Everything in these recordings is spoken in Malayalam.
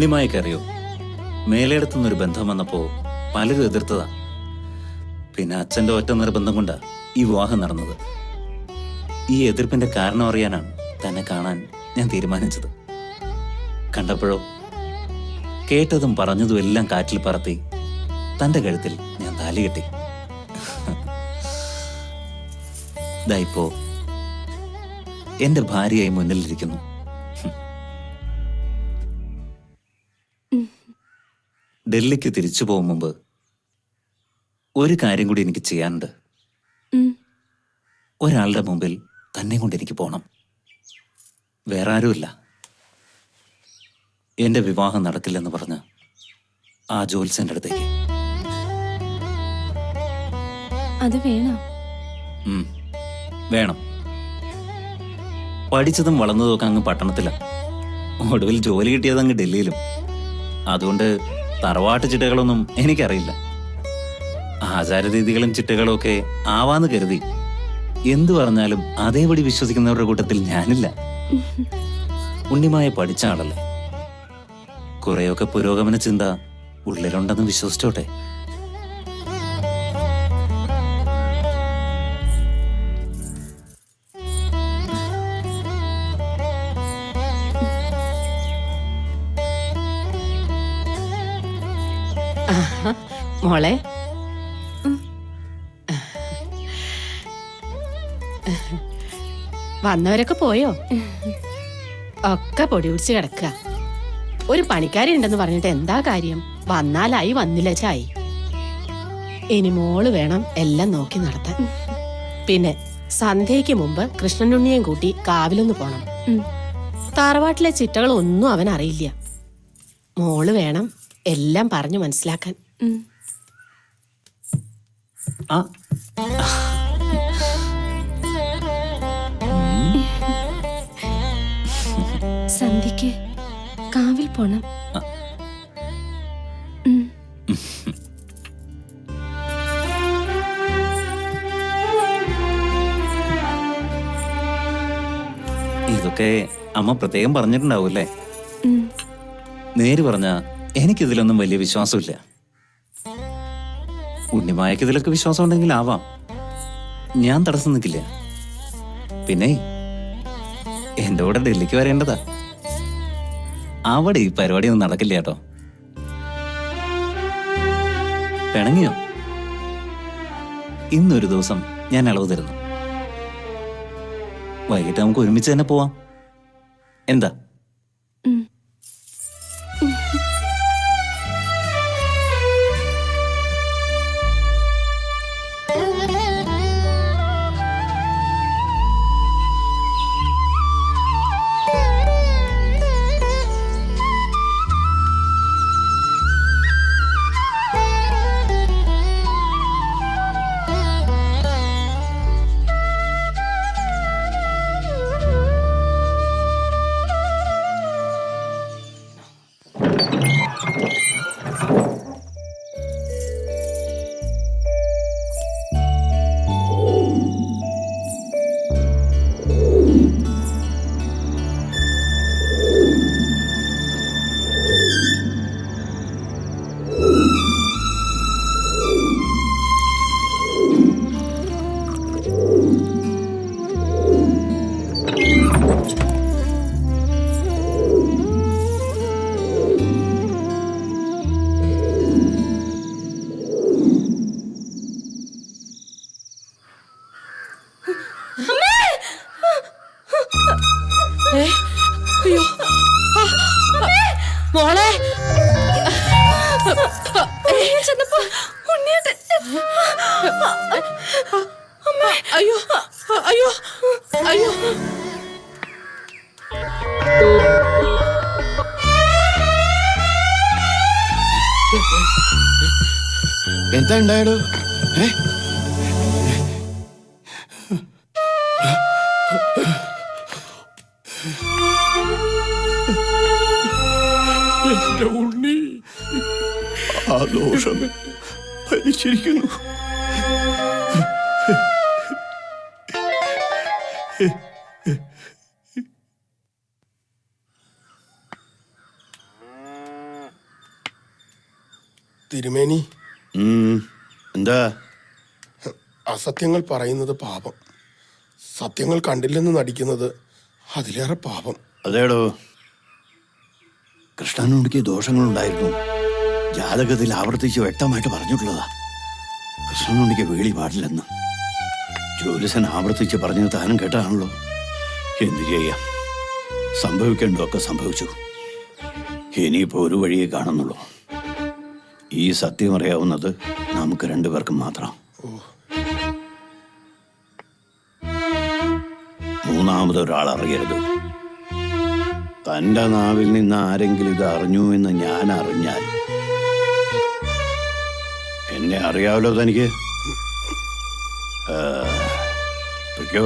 ഉണ്ണിമായക്കറിയോ, മേലെടുത്തുനിന്നൊരു ബന്ധം വന്നപ്പോ പലരും എതിർത്തതാ. പിന്നെ അച്ഛന്റെ ഒറ്റ നിർബന്ധം കൊണ്ടാ ഈ വിവാഹം നടന്നത്. ഈ എതിർപ്പിന്റെ കാരണം അറിയാനാണ് തന്നെ കാണാൻ ഞാൻ തീരുമാനിച്ചത്. കണ്ടപ്പോഴോ കേട്ടതും പറഞ്ഞതും എല്ലാം കാറ്റിൽ പറത്തി തന്റെ കഴുത്തിൽ ഞാൻ താലി കെട്ടി. ഇതായിപ്പോ എന്റെ ഭാര്യയായി മുന്നിലിരിക്കുന്നു. ഡൽഹിക്ക് തിരിച്ചു പോകും മുമ്പ് ഒരു കാര്യം കൂടി എനിക്ക് ചെയ്യാനുണ്ട്. ഒരാളുടെ മുമ്പിൽ തന്നെ കൊണ്ട് എനിക്ക് പോണം. വേറെ ആരുമില്ല. എന്റെ വിവാഹം നടക്കില്ലെന്ന് പറഞ്ഞ ആ ജോത്സ്യന്റെ അടുത്തേക്ക്. അത് വേണം. വേണം. പഠിച്ചതും വളർന്നതും ഒക്കെ അങ്ങ് പട്ടണത്തില. ഒടുവിൽ ജോലി കിട്ടിയത് അങ്ങ് ഡൽഹിയിലും. അതുകൊണ്ട് തറവാട്ട് ചിട്ടകളൊന്നും എനിക്കറിയില്ല. ആചാരരീതികളും ചിട്ടകളും ഒക്കെ ആവാന്ന് കരുതി എന്തു പറഞ്ഞാലും അതേപടി വിശ്വസിക്കുന്നവരുടെ കൂട്ടത്തിൽ ഞാനില്ല. ഉണ്ണിമായ പഠിച്ച ആളല്ലേ, കുറെയൊക്കെ പുരോഗമന ചിന്ത ഉള്ളിലുണ്ടെന്ന് വിശ്വസിച്ചോട്ടെ. മോളെ, വന്നവരൊക്കെ പോയോ? ഒക്കെ പൊടി പിടിച്ച് കിടക്കുക. ഒരു പണിക്കാരി ഉണ്ടെന്ന് പറഞ്ഞിട്ട് എന്താ കാര്യം? വന്നാലായി, വന്നില്ല ചായി. ഇനി മോള് വേണം എല്ലാം നോക്കി നടത്താൻ. പിന്നെ സന്ധ്യയ്ക്ക് മുമ്പ് കൃഷ്ണനുണ്ണിയും കൂട്ടി കാവിലൊന്ന് പോണം. തറവാട്ടിലെ ചിട്ടകളൊന്നും അവൻ അറിയില്ല. മോള് വേണം എല്ലാം പറഞ്ഞു മനസ്സിലാക്കാൻ. സന്ധ്യക്ക് കാവിൽ പോണം. ഇതൊക്കെ അമ്മ പ്രത്യേകം പറഞ്ഞിട്ടുണ്ടാവൂല്ലേ? നേര് പറഞ്ഞ എനിക്കിതിലൊന്നും വലിയ വിശ്വാസമില്ല. ഉണ്ണിമായക്ക് ഇതിലൊക്കെ വിശ്വാസം ഉണ്ടെങ്കിൽ ആവാം, ഞാൻ തടസ്സം നിൽക്കില്ല. പിന്നെ എന്റെ കൂടെ ഡൽഹിക്ക് വരേണ്ടതാ. അവിടെ ഈ പരിപാടിയൊന്നും നടക്കില്ല കേട്ടോ. പിണങ്ങിയോ? ഇന്നൊരു ദിവസം ഞാൻ ഇളവ് തരുന്നു. വൈകിട്ട് നമുക്ക് ഒരുമിച്ച് തന്നെ പോവാം. എന്താ? മോളെ, അയ്യോ അയ്യോ അയ്യോ, എന്താ ഉണ്ടായടോ? എന്റെ ഉണ്ണി ആ ദോഷം ഭരിച്ചിരിക്കുന്നു. തിരുമേനി, എന്താ? അസത്യങ്ങൾ പറയുന്നത് പാപം, സത്യങ്ങൾ കണ്ടില്ലെന്ന് നടിക്കുന്നത് അതിലേറെ പാപം. അതേടോ, കൃഷ്ണനുണ്ടിക്ക് ദോഷങ്ങളുണ്ടായിരുന്നു. ജാതകത്തിൽ ആവർത്തിച്ച് വ്യക്തമായിട്ട് പറഞ്ഞിട്ടുള്ളതാ. കൃഷ്ണനുണ്ടിക്ക് വേളി പാടില്ലെന്ന് ജ്യോതിസൻ ആവർത്തിച്ച് പറഞ്ഞത് താനും കേട്ടാണല്ലോ. എന്തു ചെയ്യാം, സംഭവിക്കേണ്ടതൊക്കെ സംഭവിച്ചു. ഇനിയിപ്പോ ഒരു വഴിയെ കാണുന്നുള്ളൂ. ഈ സത്യം അറിയാവുന്നത് നമുക്ക് രണ്ടുപേർക്കും മാത്രം. മൂന്നാമതൊരാൾ അറിയരുത്. തൻ്റെ നാവിൽ നിന്ന് ആരെങ്കിലും ഇത് അറിഞ്ഞു എന്ന് ഞാൻ അറിഞ്ഞാൽ, എന്നെ അറിയാമല്ലോ തനിക്ക്. പൊയ്ക്കോ.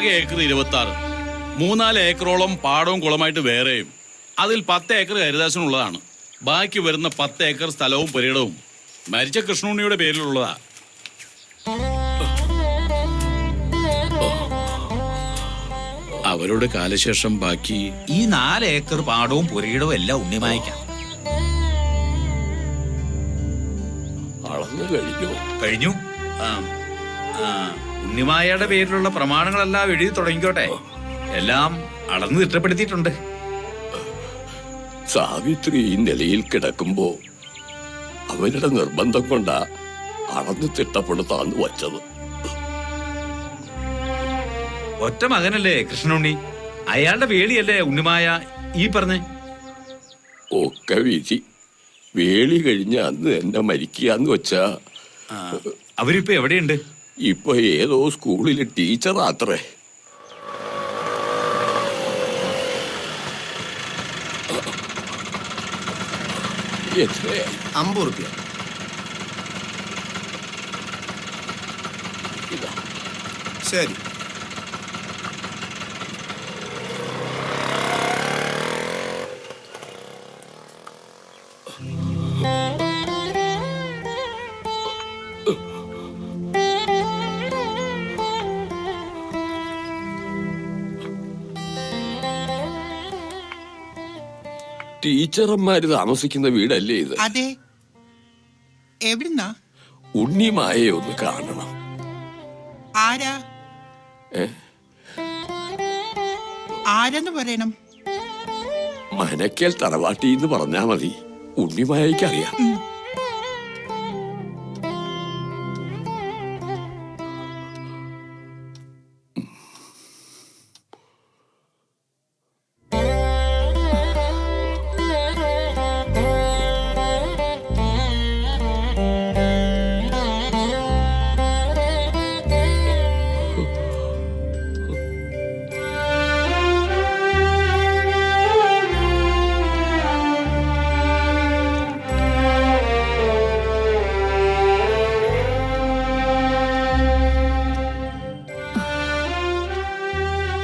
ആകെ ഏക്കർ 26. 3-4 ഏക്കറോളം പാടവും കുളമായിട്ട് വേറെയും. അതിൽ 10 ഏക്കർ ഹരിദാസനുള്ളതാണ്. ബാക്കി വരുന്ന 10 ഏക്കർ സ്ഥലവും പുരയിടവും മരിച്ച കൃഷ്ണുണ്ണിയുടെ പേരിലുള്ളതാ. അവരുടെ കാലശേഷം ബാക്കി ഈ 4 ഏക്കർ പാടവും പുരയിടവും എല്ലാം ഉണ്ണിമായിക്കാം. അളന്നു കഴിഞ്ഞു. കഴിഞ്ഞു. ഉണ്ണിമായയുടെ പേരിലുള്ള പ്രമാണങ്ങളെല്ലാം എഴുതി തുടങ്ങിക്കോട്ടെ. എല്ലാം അളന്ന് തിട്ടപ്പെടുത്തിയിട്ടുണ്ട്. സാവിത്രി ഈ നിലയിൽ കിടക്കുമ്പോ അവരുടെ നിർബന്ധം കൊണ്ടാ അളന്ന് തിട്ടപ്പെടുത്താന്ന് വച്ചത്. ഒറ്റ മകനല്ലേ കൃഷ്ണുണ്ണി? അയാളുടെ വേളിയല്ലേ ഉണ്ണിമായ ഈ പറഞ്ഞേ? ഒക്കെ വിധി. വേളി കഴിഞ്ഞ അന്ന് എന്നെ മരിക്കാന്ന് വെച്ചാ അവരിപ്പോ എവിടെയുണ്ട്? ഇപ്പൊ ഏതോ സ്കൂളിലെ ടീച്ചറാത്രേ. എത്രയാ? 50 റുപ്യ. ഇതാ. ശരി. ടീച്ചർമാര് താമസിക്കുന്ന വീടല്ലേ ഇത്? അതെ. എവിടുന്നാ? ഉണ്ണിമായെ ഒന്ന് കാണണം. ആരാ? ആരെന്ന് പറയണം? മനക്കൽ തറവാട്ടി എന്ന് പറഞ്ഞാ മതി. ഉണ്ണിമായക്ക് അറിയാം.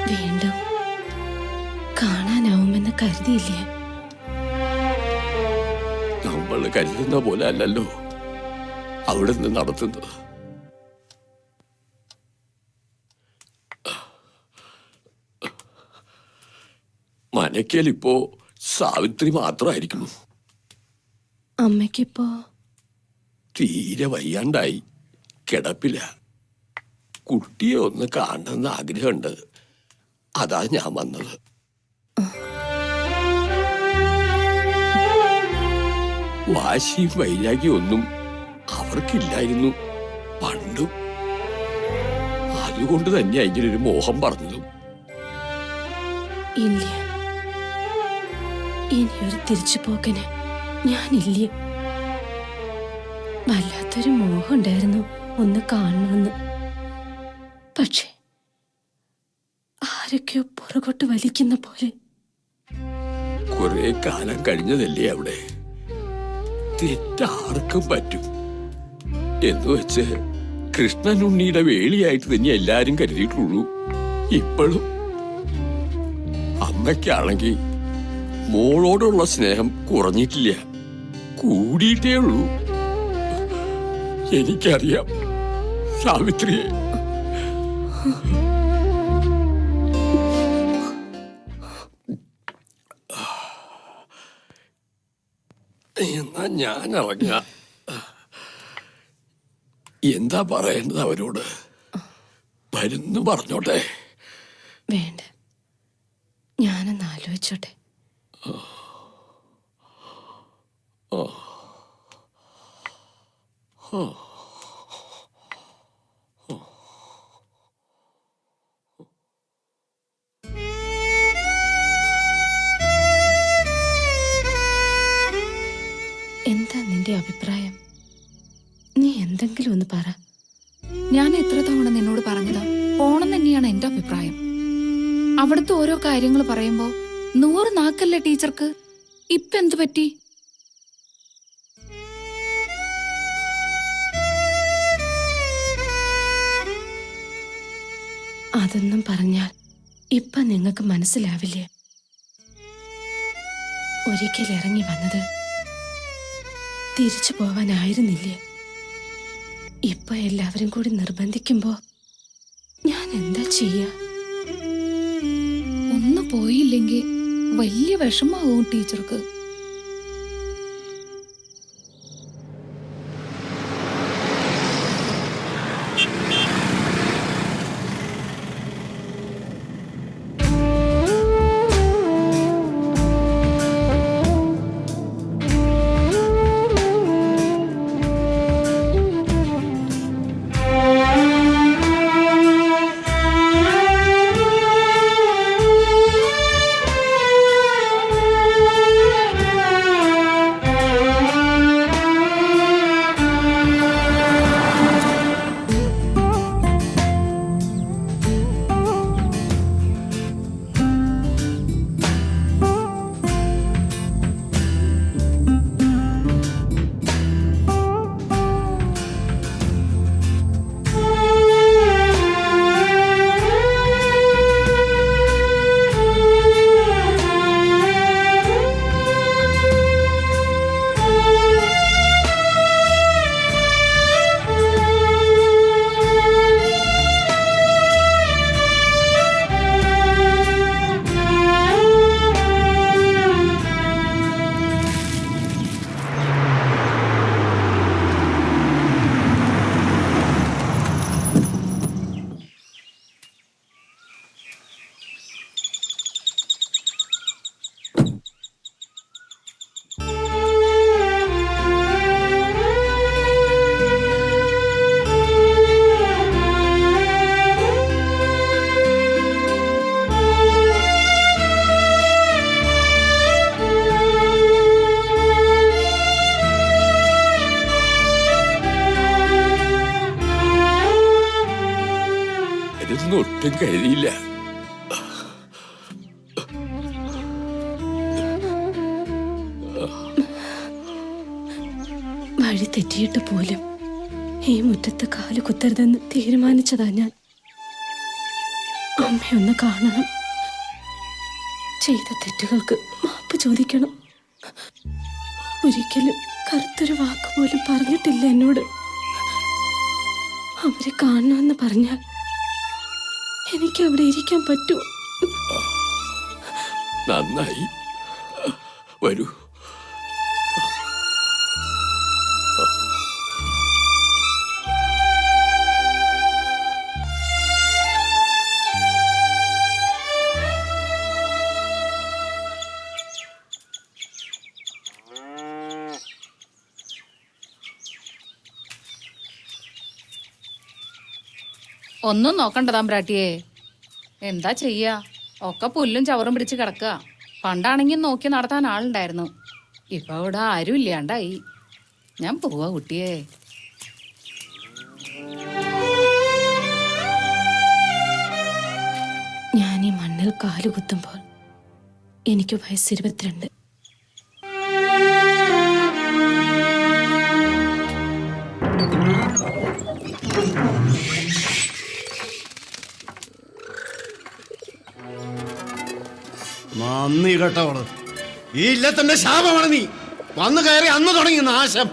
വീണ്ടും കാണാനാവുമെന്ന് കരുതിയില്ലേ? നമ്മൾ കരുതുന്ന പോലെ അല്ലല്ലോ അവിടെ നിന്ന് നടത്തുന്നത്. മനക്കൽ ഇപ്പോ സാവിത്രി മാത്രമായിരിക്കുന്നു. അമ്മയ്ക്കിപ്പോ തീരെ വയ്യാണ്ടായി കിടപ്പില്ല. കുട്ടിയെ ഒന്ന് കാണണമെന്ന് ആഗ്രഹമുണ്ട്. അതാ ഞാൻ വന്നത്. വാശിയും വൈരാഗ്യം ഒന്നും അവർക്കില്ലായിരുന്നു പണ്ടും. അതുകൊണ്ട് തന്നെയാ ഇങ്ങനൊരു മോഹം പറഞ്ഞതും. ഇല്ല, ഇനിയൊരു തിരിച്ചുപോക്കന് ഞാനില്ല. വല്ലാത്തൊരു മോഹം ഉണ്ടായിരുന്നു ഒന്ന് കാണണമെന്ന്. പക്ഷെ ആരൊക്കെയോ പുറകോട്ട് വലിക്കുന്ന പോലെ. കുറെ കാലം കഴിഞ്ഞതല്ലേ അവിടെ. തെറ്റാർക്കും പറ്റും എന്ന് വെച്ച് കൃഷ്ണനുണ്ണിയുടെ വേളിയായിട്ട് തന്നെ എല്ലാരും കരുതിയിട്ടുള്ളൂ. ഇപ്പോഴും അമ്മയ്ക്കാണെങ്കിൽ മോളോടുള്ള സ്നേഹം കുറഞ്ഞിട്ടില്ല, കൂടിയിട്ടേ ഉള്ളൂ. എനിക്കറിയാം സാവിത്രിയെ. എന്നാ ഞാൻ ഇറങ്ങ. എന്താ പറയേണ്ടത് അവരോട്? വരുന്നു പറഞ്ഞോട്ടെ. വേണ്ട, ഞാനൊന്ന് ആലോചിച്ചോട്ടെ. എന്താ നിന്റെ അഭിപ്രായം? നീ എന്തെങ്കിലും ഒന്ന് പറ. ഞാൻ എത്ര തവണ നിന്നോട് പറഞ്ഞതാ, പോണം തന്നെയാണ് എന്റെ അഭിപ്രായം. അവിടുത്തെ ഓരോ കാര്യങ്ങൾ പറയുമ്പോ 100 നാക്കല്ലേ ടീച്ചർക്ക്. ഇപ്പൊ എന്തു പറ്റി? അതൊന്നും പറഞ്ഞാൽ ഇപ്പൊ നിങ്ങൾക്ക് മനസ്സിലാവില്ലേ. ഒരിക്കൽ ഇറങ്ങി വന്നത് തിരിച്ചു പോവാനായിരുന്നില്ലേ. ഇപ്പൊ എല്ലാവരും കൂടി നിർബന്ധിക്കുമ്പോ ഞാൻ എന്താ ചെയ്യാ? ഒന്ന് പോയില്ലെങ്കിൽ വലിയ വിഷമാവും ടീച്ചർക്ക്. ഒട്ടും കഴിയില്ല. വഴി തെറ്റിയിട്ട് പോലും ഈ മുറ്റത്ത് കാല് കുത്തരുതെന്ന് തീരുമാനിച്ചതാ ഞാൻ. അമ്മയൊന്ന് കാണണം, ചെയ്ത തെറ്റുകൾക്ക് മാപ്പ് ചോദിക്കണം. ഒരിക്കലും കറുത്തൊരു വാക്ക് പോലും പറഞ്ഞിട്ടില്ല എന്നോട്. അവരെ കാണണമെന്ന് പറഞ്ഞാൽ എനിക്ക് അവിടെ ഇരിക്കാൻ പറ്റുമോ? നന്നായി, വരൂ. ഒന്നും നോക്കണ്ട തമ്പ്രാട്ടിയെ. എന്താ ചെയ്യാ, ഒക്കെ പുല്ലും ചവറും പിടിച്ച് കിടക്കുക. പണ്ടാണെങ്കിൽ നോക്കി നടത്താൻ ആളുണ്ടായിരുന്നു. ഇപ്പൊ ഇവിടെ ആരും ഇല്ലാണ്ടായി. ഞാൻ പോവാ കുട്ടിയെ. ഞാൻ ഈ മണ്ണിൽ കാലുകുത്തുമ്പോൾ എനിക്ക് വയസ്സ് 22. നന്ദി കേട്ടവള്. ഈ ഇല്ലത്തിന്റെ ശാപമാണ് നീ. വന്നു കയറി അന്ന് തുടങ്ങി നാശം.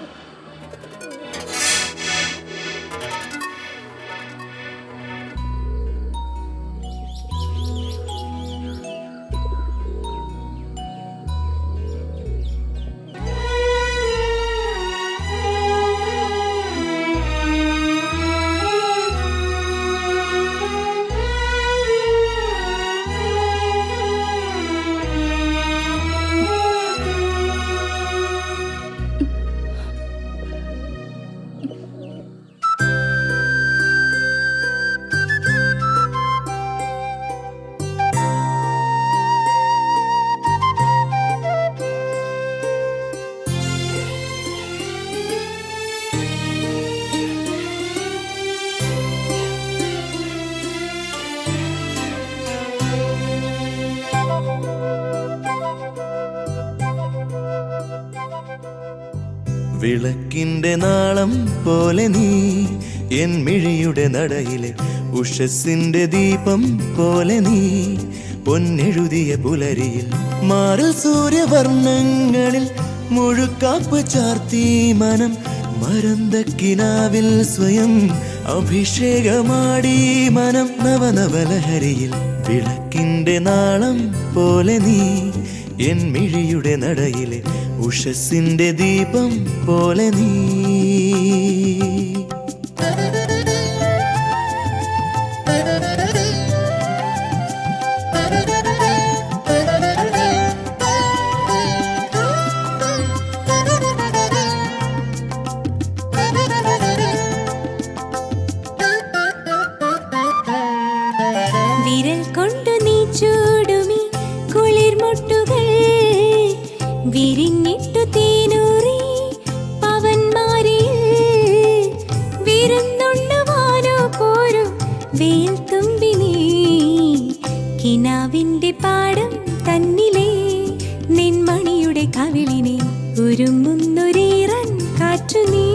വിളക്കിന്റെ നാളം പോലെ നീ എൻ മിഴിയുടെ നടയിലെ ഉഷസ്സിന്റെ ദീപം പോലെ നീ പൊന്നെഴുതിയ പുലരിയിൽ മാറിൽ സൂര്യവർണ്ണങ്ങളിൽ മുഴുക്കാപ്പ് ചാർത്തി മനം മരന്തക്കിനാവിൽ സ്വയം അഭിഷേകമാടി മനം നവനവലഹരിയിൽ വിളക്കിന്റെ നാളം പോലെ നീ എൻ മിഴിയുടെ നടയിലെ ഉഷസ്സിന്റെ ദീപം പോലെ നീ. വിരൽ കൊണ്ടു നീ ചൂടുമി കുളിർമുട്ടുകൾ വിരിഞ്ഞിട്ടു തേനൂറി പവന്മാരിൽ വിരുന്നുണ്ണുവാനോ പോരു വെയിൽ തുമ്പി നീ കിനാവിന്റെ പാടം തന്നിലെ നിൻമണിയുടെ കവിളിനെ ഒരുങ്ങുന്നൊരീറൻ കാറ്റു നീ.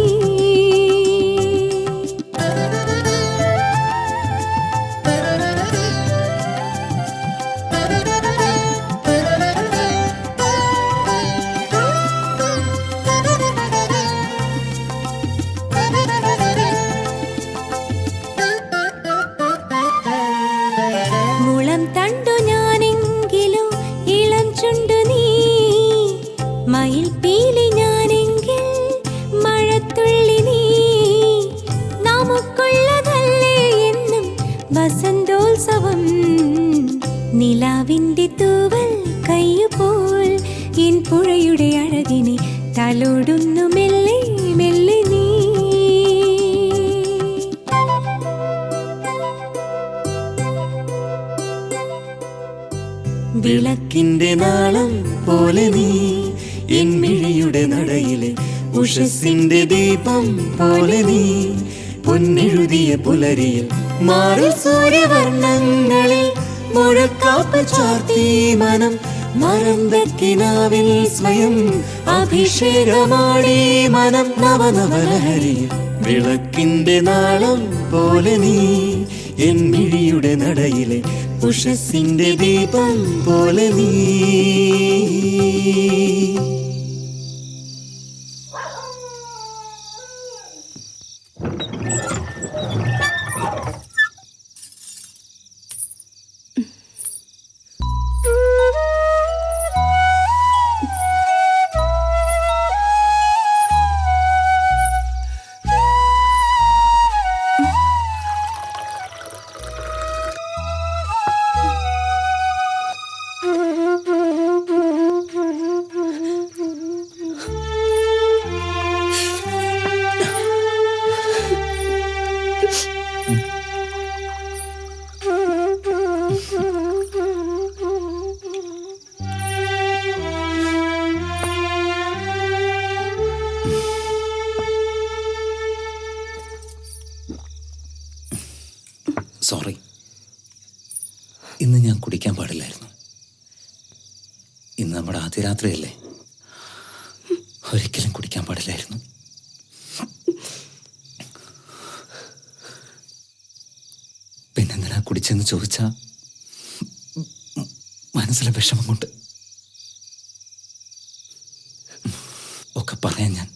മുളം തണ്ടു ഞാനെങ്കിലോ ഇളം ചുണ്ടു നീ മയിൽ പീലി ഞാനെങ്കിൽ മഴത്തുള്ളി നീ നമുക്കുള്ളതല്ലേ എന്നും വസന്തോത്സവം നിലാവിന്റെ തൂവൽ കയ്യുപോൽ എൻ പുഴയുടെ അഴകിനെ തലോടുന്നു മെല്ലെ മെല്ലെ നീ. വിളക്കിന്റെ നാളം പോലെ നീ എൻ മിഴിയുടെ നടയിലെ ഉഷസ്സിന്റെ ദീപം പോലെ നീ പൊന്നെഴുതിയ പുലരിയിൽ മാറിൽ സൂര്യവർണ്ണങ്ങളിൽ മുഴക്കാപ്പ് ചാർത്തി മനം മരന്തക്കിനാവിൽ സ്വയം അഭിഷേകമാടി മനം നവനവലഹരിയിൽ വിളക്കിന്റെ നാളം പോലെ നീ എൻ മിഴിയുടെ നടയിലെ ഉഷസ്സിന്റെ ദീപം പോലെ നീ. സോറി, ഇന്ന് ഞാൻ കുടിക്കാൻ പാടില്ലായിരുന്നു. ഇന്ന് നമ്മുടെ ആദ്യ രാത്രിയല്ലേ, ഒരിക്കലും കുടിക്കാൻ പാടില്ലായിരുന്നു. പിന്നെന്തിനാ കുടിച്ചെന്ന് ചോദിച്ചാ മനസ്സിലെ വിഷമം കൊണ്ട് ഒക്കെ പറയാൻ ഞാൻ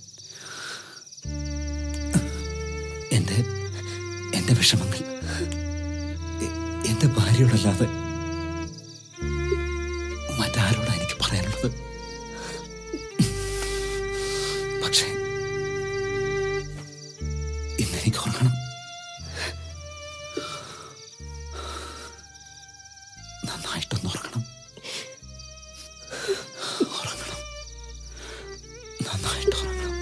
എന്റെ വിഷമങ്ങൾ എന്റെ ഭാര്യയോടല്ലാതെ മറ്റാരോടാ എനിക്ക് പറയാനുള്ളത്? പക്ഷേ ഇന്നെനിക്ക് ഉറങ്ങണം. നന്നായിട്ടൊന്ന് ഉറങ്ങണം. നന്നായിട്ട് ഉറങ്ങണം.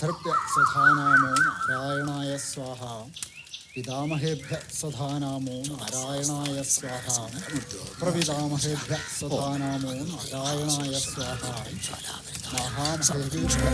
മാതൃഭ്യ സ്വധാനാമോ നാരായണായ സ്വാഹ പിതാമഹേഭ്യ സ്വധാനാമോ നാരായണായ സ്വാഹ പ്രപിതാമഹേഭ്യ സ്വധാനാമോ നാരായണായ സ്വാഹ മഹാമഹേഭ്യ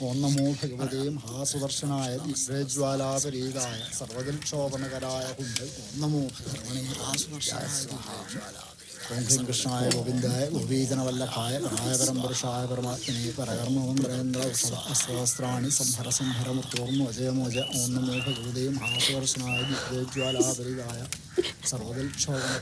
ഓം നമോ ഭഗവതേ മഹാസുദർശനായ ദിവ്യജ്വാലാപരീതായ സർവജൽക്ഷോഭനകരായ കുണ്ഠ ഓം നമോ ഭഗവണേ ഓം ശ്രീ കൃഷ്ണായ ഗോവിന്ദായ ഗോപീജനവല്ലഭായ പരായപരം പുരുഷായ പരമാത്മനെ പരകർമ്മേന്ദ്രേന്ദ്രസഹസ്രാണി സംഹരമുത്തോർന്നു അജയമോജ ഓം നമോ ഭഗവതേ മഹാസുദർശനായ ദിവ്യജ്വാലാപരീതായ സർവജൽക്ഷോഭന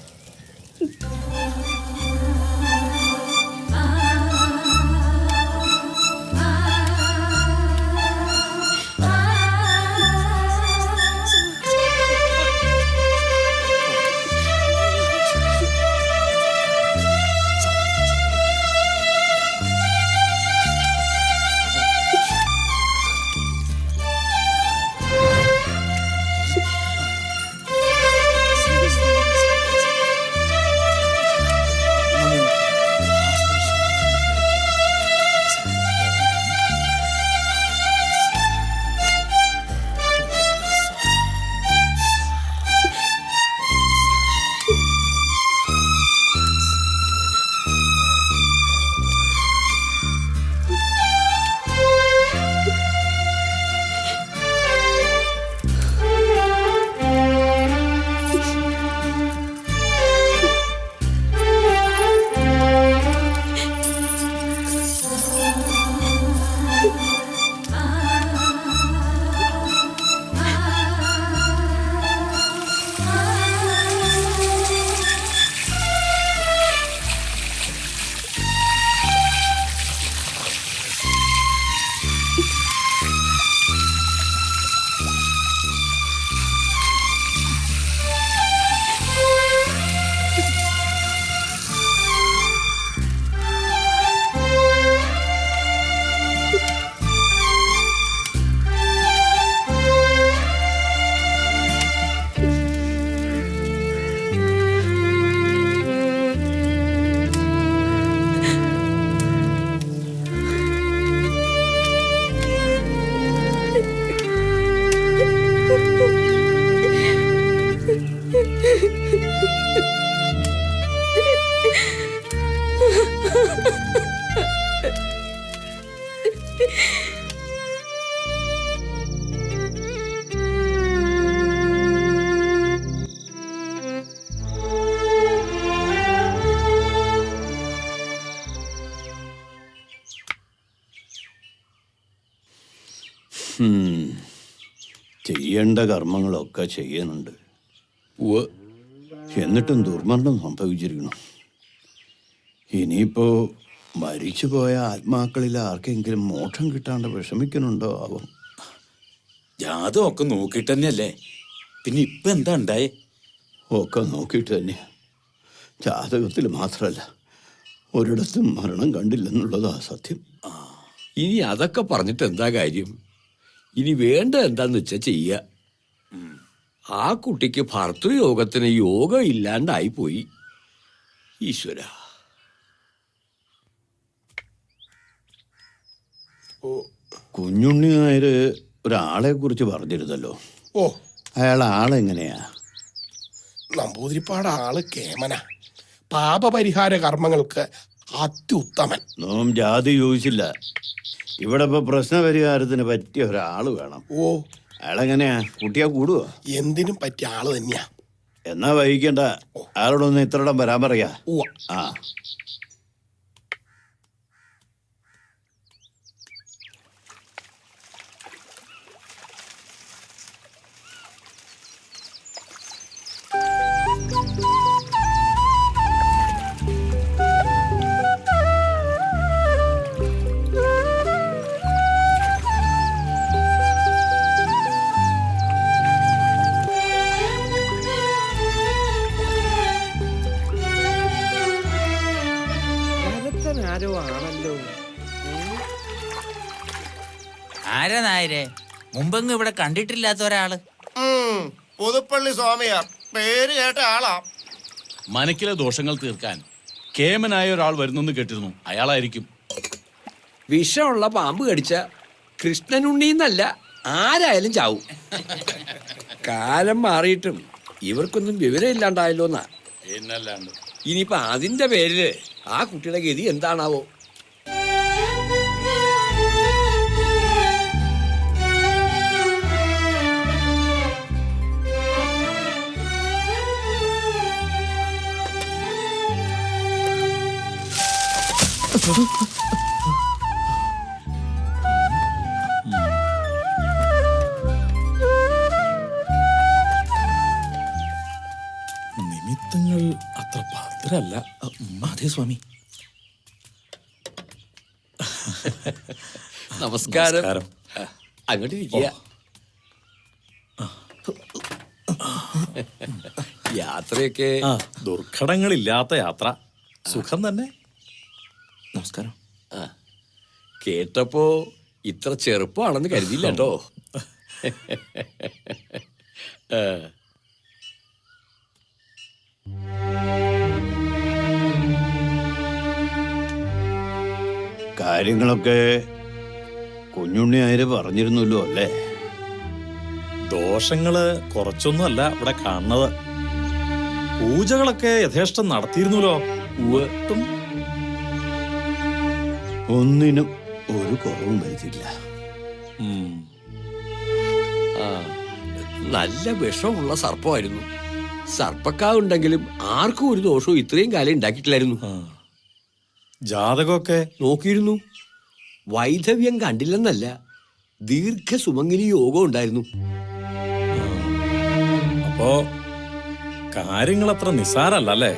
ചെയ്യേണ്ട കർമ്മങ്ങളൊക്കെ ചെയ്യുന്നുണ്ട്. എന്നിട്ടും ദുർമരണം സംഭവിച്ചിരിക്കണം. ഇനിയിപ്പോ മരിച്ചുപോയ ആത്മാക്കളിൽ ആർക്കെങ്കിലും മോക്ഷം കിട്ടാണ്ട് വിഷമിക്കുന്നുണ്ടോ ആവോ? ജാതകമൊക്കെ നോക്കിയിട്ട് തന്നെയല്ലേ, പിന്നെ ഇപ്പൊ എന്താ ഉണ്ടായേ? ഒക്കെ നോക്കിയിട്ട് തന്നെ. ജാതകത്തിൽ മാത്രമല്ല, ഒരിടത്തും മരണം കണ്ടില്ലെന്നുള്ളതാ സത്യം. ഇനി അതൊക്കെ പറഞ്ഞിട്ട് എന്താ കാര്യം? ഇനി വേണ്ട എന്താന്ന് വെച്ചാൽ ചെയ്യുക. ആ കുട്ടിക്ക് ഭർത്തൃയോഗത്തിന് യോഗം ഇല്ലാണ്ടായിപ്പോയി. ഈശ്വര. കുഞ്ഞുണ്ണി നായർ ഒരാളെ കുറിച്ച് പറഞ്ഞിരുന്നല്ലോ. ഓ, അയാൾ ആളെങ്ങനെയാ? നമ്പൂതിരിപ്പാട് ആള് കേമന, പാപപരിഹാര കർമ്മങ്ങൾക്ക് അത്യുത്തമൻ. നോം ജാതി ചോദിച്ചില്ല. ഇവിടെ ഇപ്പൊ പ്രശ്നപരിഹാരത്തിന് പറ്റിയ ഒരാള് വേണം. ഓ, അയാളെങ്ങനെയാ കുട്ടിയാ കൂടുവോ? എന്തിനും പറ്റിയ ആള് തന്നെയാ. എന്നാ വൈകിക്കണ്ട, അയാളോടൊന്ന് ഇത്രയിടം വരാൻ പറയാ. ഉവ്വ. ആ ആരാ നായരെ? മുമ്പെങ്ങും ഇവിടെ കണ്ടിട്ടില്ലാത്ത ഒരാള്. പുതുപ്പള്ളി സ്വാമിയാർ, പേര് കേട്ട ആളാ. മനക്കിലെ ദോഷങ്ങൾ തീർക്കാൻ കേമനായ ഒരാൾ വരുന്നെന്ന് കേട്ടിരുന്നു. അയാളായിരിക്കും. വിഷമുള്ള പാമ്പ് കടിച്ച കൃഷ്ണനുണ്ണീന്നല്ല, ആരായാലും ചാവും. കാലം മാറിയിട്ടും ഇവർക്കൊന്നും വിവരം ഇല്ലാണ്ടായല്ലോ എന്നാ. എന്നല്ലാണ്ട് ഇനിയിപ്പൊ അതിന്റെ പേരില് ആ കുട്ടിയുടെ ഗതി എന്താണാവോ? നിമിത്തങ്ങൾ അത്ര ഭദ്രല്ല. അതെ സ്വാമി. നമസ്കാരം. അങ്ങോട്ട് ഇരിക്കുക. യാത്രയൊക്കെ ദുർഘടങ്ങളില്ലാത്ത യാത്ര. സുഖം തന്നെ. നമസ്കാരം. കേട്ടപ്പോ ഇത്ര ചെറുപ്പമാണെന്ന് കരുതിയില്ല കേട്ടോ. കാര്യങ്ങളൊക്കെ കുഞ്ഞുണ്ണി ആര് പറഞ്ഞിരുന്നല്ലോ അല്ലേ? ദോഷങ്ങള് കുറച്ചൊന്നുമല്ല ഇവിടെ കാണുന്നത്. പൂജകളൊക്കെ യഥേഷ്ടം നടത്തിയിരുന്നല്ലോ. ഒന്നിനും ഒരു കുറവും വരുത്തില്ല. നല്ല വിഷമുള്ള സർപ്പമായിരുന്നു. സർപ്പക്കാവുണ്ടെങ്കിലും ആർക്കും ഒരു ദോഷവും ഇത്രയും കാലം ഉണ്ടാക്കിയിട്ടില്ലായിരുന്നു. ജാതകമൊക്കെ നോക്കിയിരുന്നു. വൈധവ്യം കണ്ടില്ലെന്നല്ല, ദീർഘസുമംഗലി യോഗം ഉണ്ടായിരുന്നു. അപ്പോ കാര്യങ്ങളത്ര നിസ്സാരല്ലേ?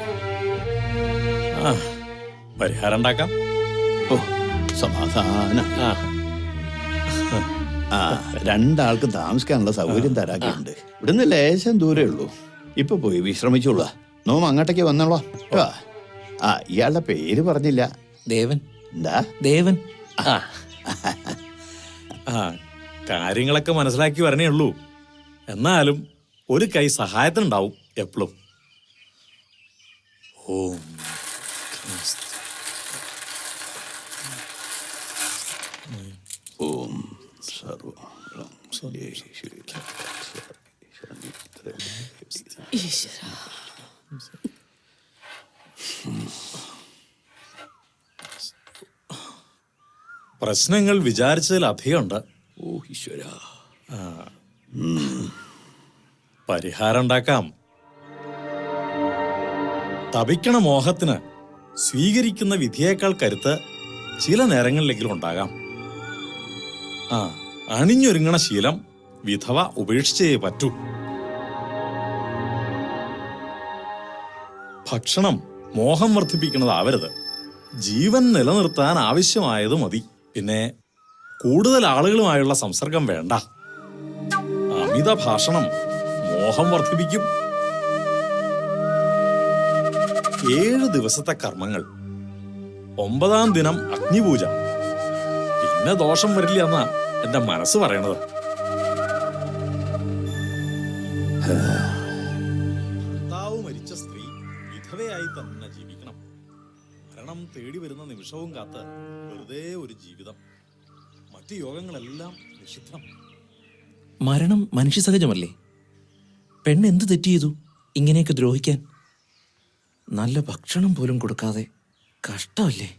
പരിഹാരം ഉണ്ടാക്കാം. ഓ സമാധാനം. രണ്ടാൾക്ക് താമസിക്കാനുള്ള സൗകര്യം തരാക്കുണ്ട്. ഇവിടുന്ന് ലേശം ദൂരേ ഉള്ളൂ. ഇപ്പൊ പോയി വിശ്രമിച്ചോളൂ. നോം അങ്ങോട്ടേക്ക് വന്നോളാ. ഇയാളുടെ പേര് പറഞ്ഞില്ല. ദേവൻ. എന്താ? ദേവൻ. കാര്യങ്ങളൊക്കെ മനസ്സിലാക്കി വരണേ ഉള്ളൂ. എന്നാലും ഒരു കൈ സഹായത്തിനുണ്ടാവും എപ്പോഴും. ഓം ഓം സർവ പ്രശ്നങ്ങൾ വിചാരിച്ചതിലധികമുണ്ട്. ഓ ഈശ്വര. പരിഹാരം ഉണ്ടാക്കാം. തപിക്കണ മോഹത്തിന് സ്വീകരിക്കുന്ന വിധിയേക്കാൾ കരുത്ത് ചില നേരങ്ങളിലെങ്കിലും ഉണ്ടാകാം. അണിഞ്ഞൊരുങ്ങണ ശീലം വിധവ ഉപേക്ഷിച്ചേ പറ്റൂ. ഭക്ഷണം മോഹം വർദ്ധിപ്പിക്കുന്നതാവരുത്. ജീവൻ നിലനിർത്താൻ ആവശ്യമായത് മതി. പിന്നെ കൂടുതൽ ആളുകളുമായുള്ള സംസർഗം വേണ്ട. അമിത ഭാഷണം മോഹം വർദ്ധിപ്പിക്കും. 7 ദിവസത്തെ കർമ്മങ്ങൾ. 9-ാം ദിനം അഗ്നിപൂജ. പിന്നെ ദോഷം വരില്ല എന്നാ എന്റെ മനസ്സ് പറയണത്. ഭർത്താവ് മരിച്ച സ്ത്രീ വിധവയായി തന്നെ ജീവിക്കണം. മരണം തേടി വരുന്ന നിമിഷവും കാത്ത് വെറുതെ ഒരു ജീവിതം. മറ്റു യോഗങ്ങളെല്ലാം നിഷിദ്ധം. മരണം മനുഷ്യ സഹജമല്ലേ? പെണ്ണ് എന്ത് തെറ്റ് ചെയ്തു ഇങ്ങനെയൊക്കെ ദ്രോഹിക്കാൻ? നല്ല ഭക്ഷണം പോലും കൊടുക്കാതെ കഷ്ടമല്ലേ?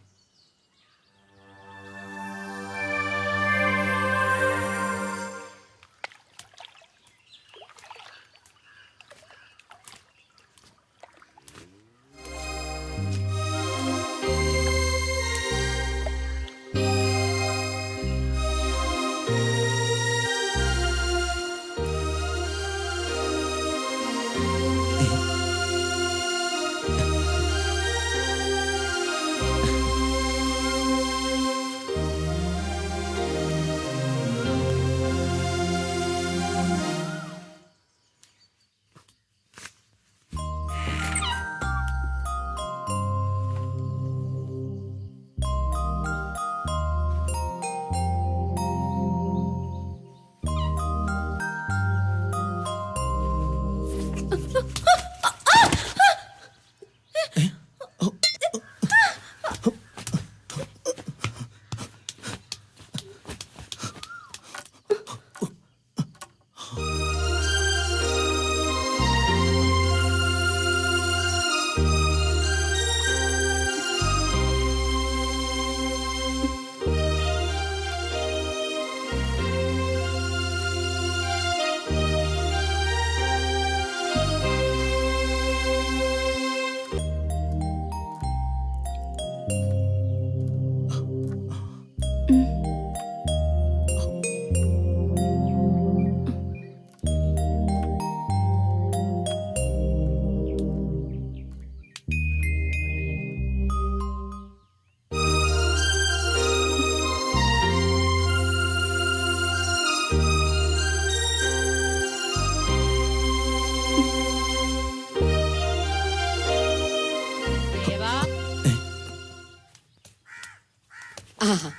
ആഹാ,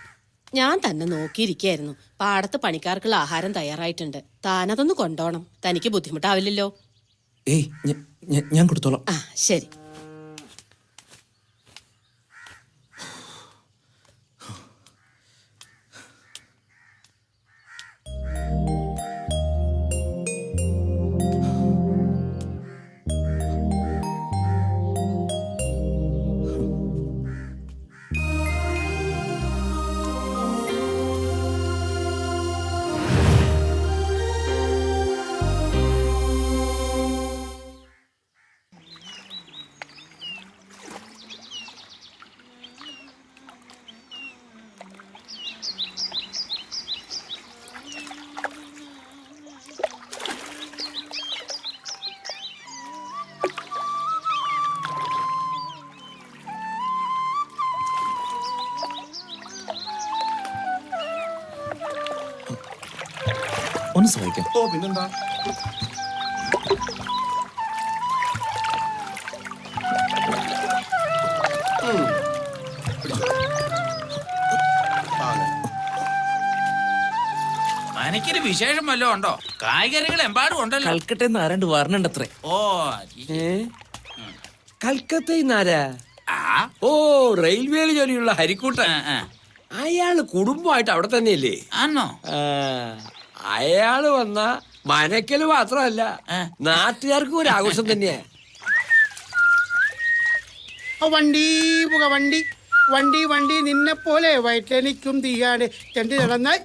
ഞാൻ തന്നെ നോക്കിയിരിക്കായിരുന്നു. പാടത്ത് പണിക്കാർക്കുള്ള ആഹാരം തയ്യാറായിട്ടുണ്ട്. താനതൊന്ന് കൊണ്ടോണം. തനിക്ക് ബുദ്ധിമുട്ടാവില്ലല്ലോ. ഏയ് ഞാൻ കൊടുത്തോളാം. ആ ശരി. ഒന്ന് സഹായിക്കാം. ഓ പിന്നെന്താ. എനിക്കൊരു വിശേഷം വല്ലതും ഉണ്ടോ? കായ്കറികൾ എമ്പാടും ഉണ്ടല്ലോ. കൽക്കട്ടയിൽ ആരാണ്ട് വരണുണ്ടത്രേ. ഓ കൽക്കത്തയിന്നാരാ? ഓ റെയിൽവേയിൽ ജോലിയുള്ള ഹരിക്കൂട്ടൻ. അയാള് കുടുംബമായിട്ട് അവിടെ തന്നെയല്ലേ? ആണോ? അയാള് വന്ന മനക്കല് മാത്രമല്ല, നാട്ടുകാർക്കും ഒരു ആഘോഷം തന്നെയാ. വണ്ടി പുക വണ്ടി വണ്ടി വണ്ടി നിന്നെ പോലെ വയറ്റെനിക്കും തീയാണ് ചെണ്ടി നടന്നാൽ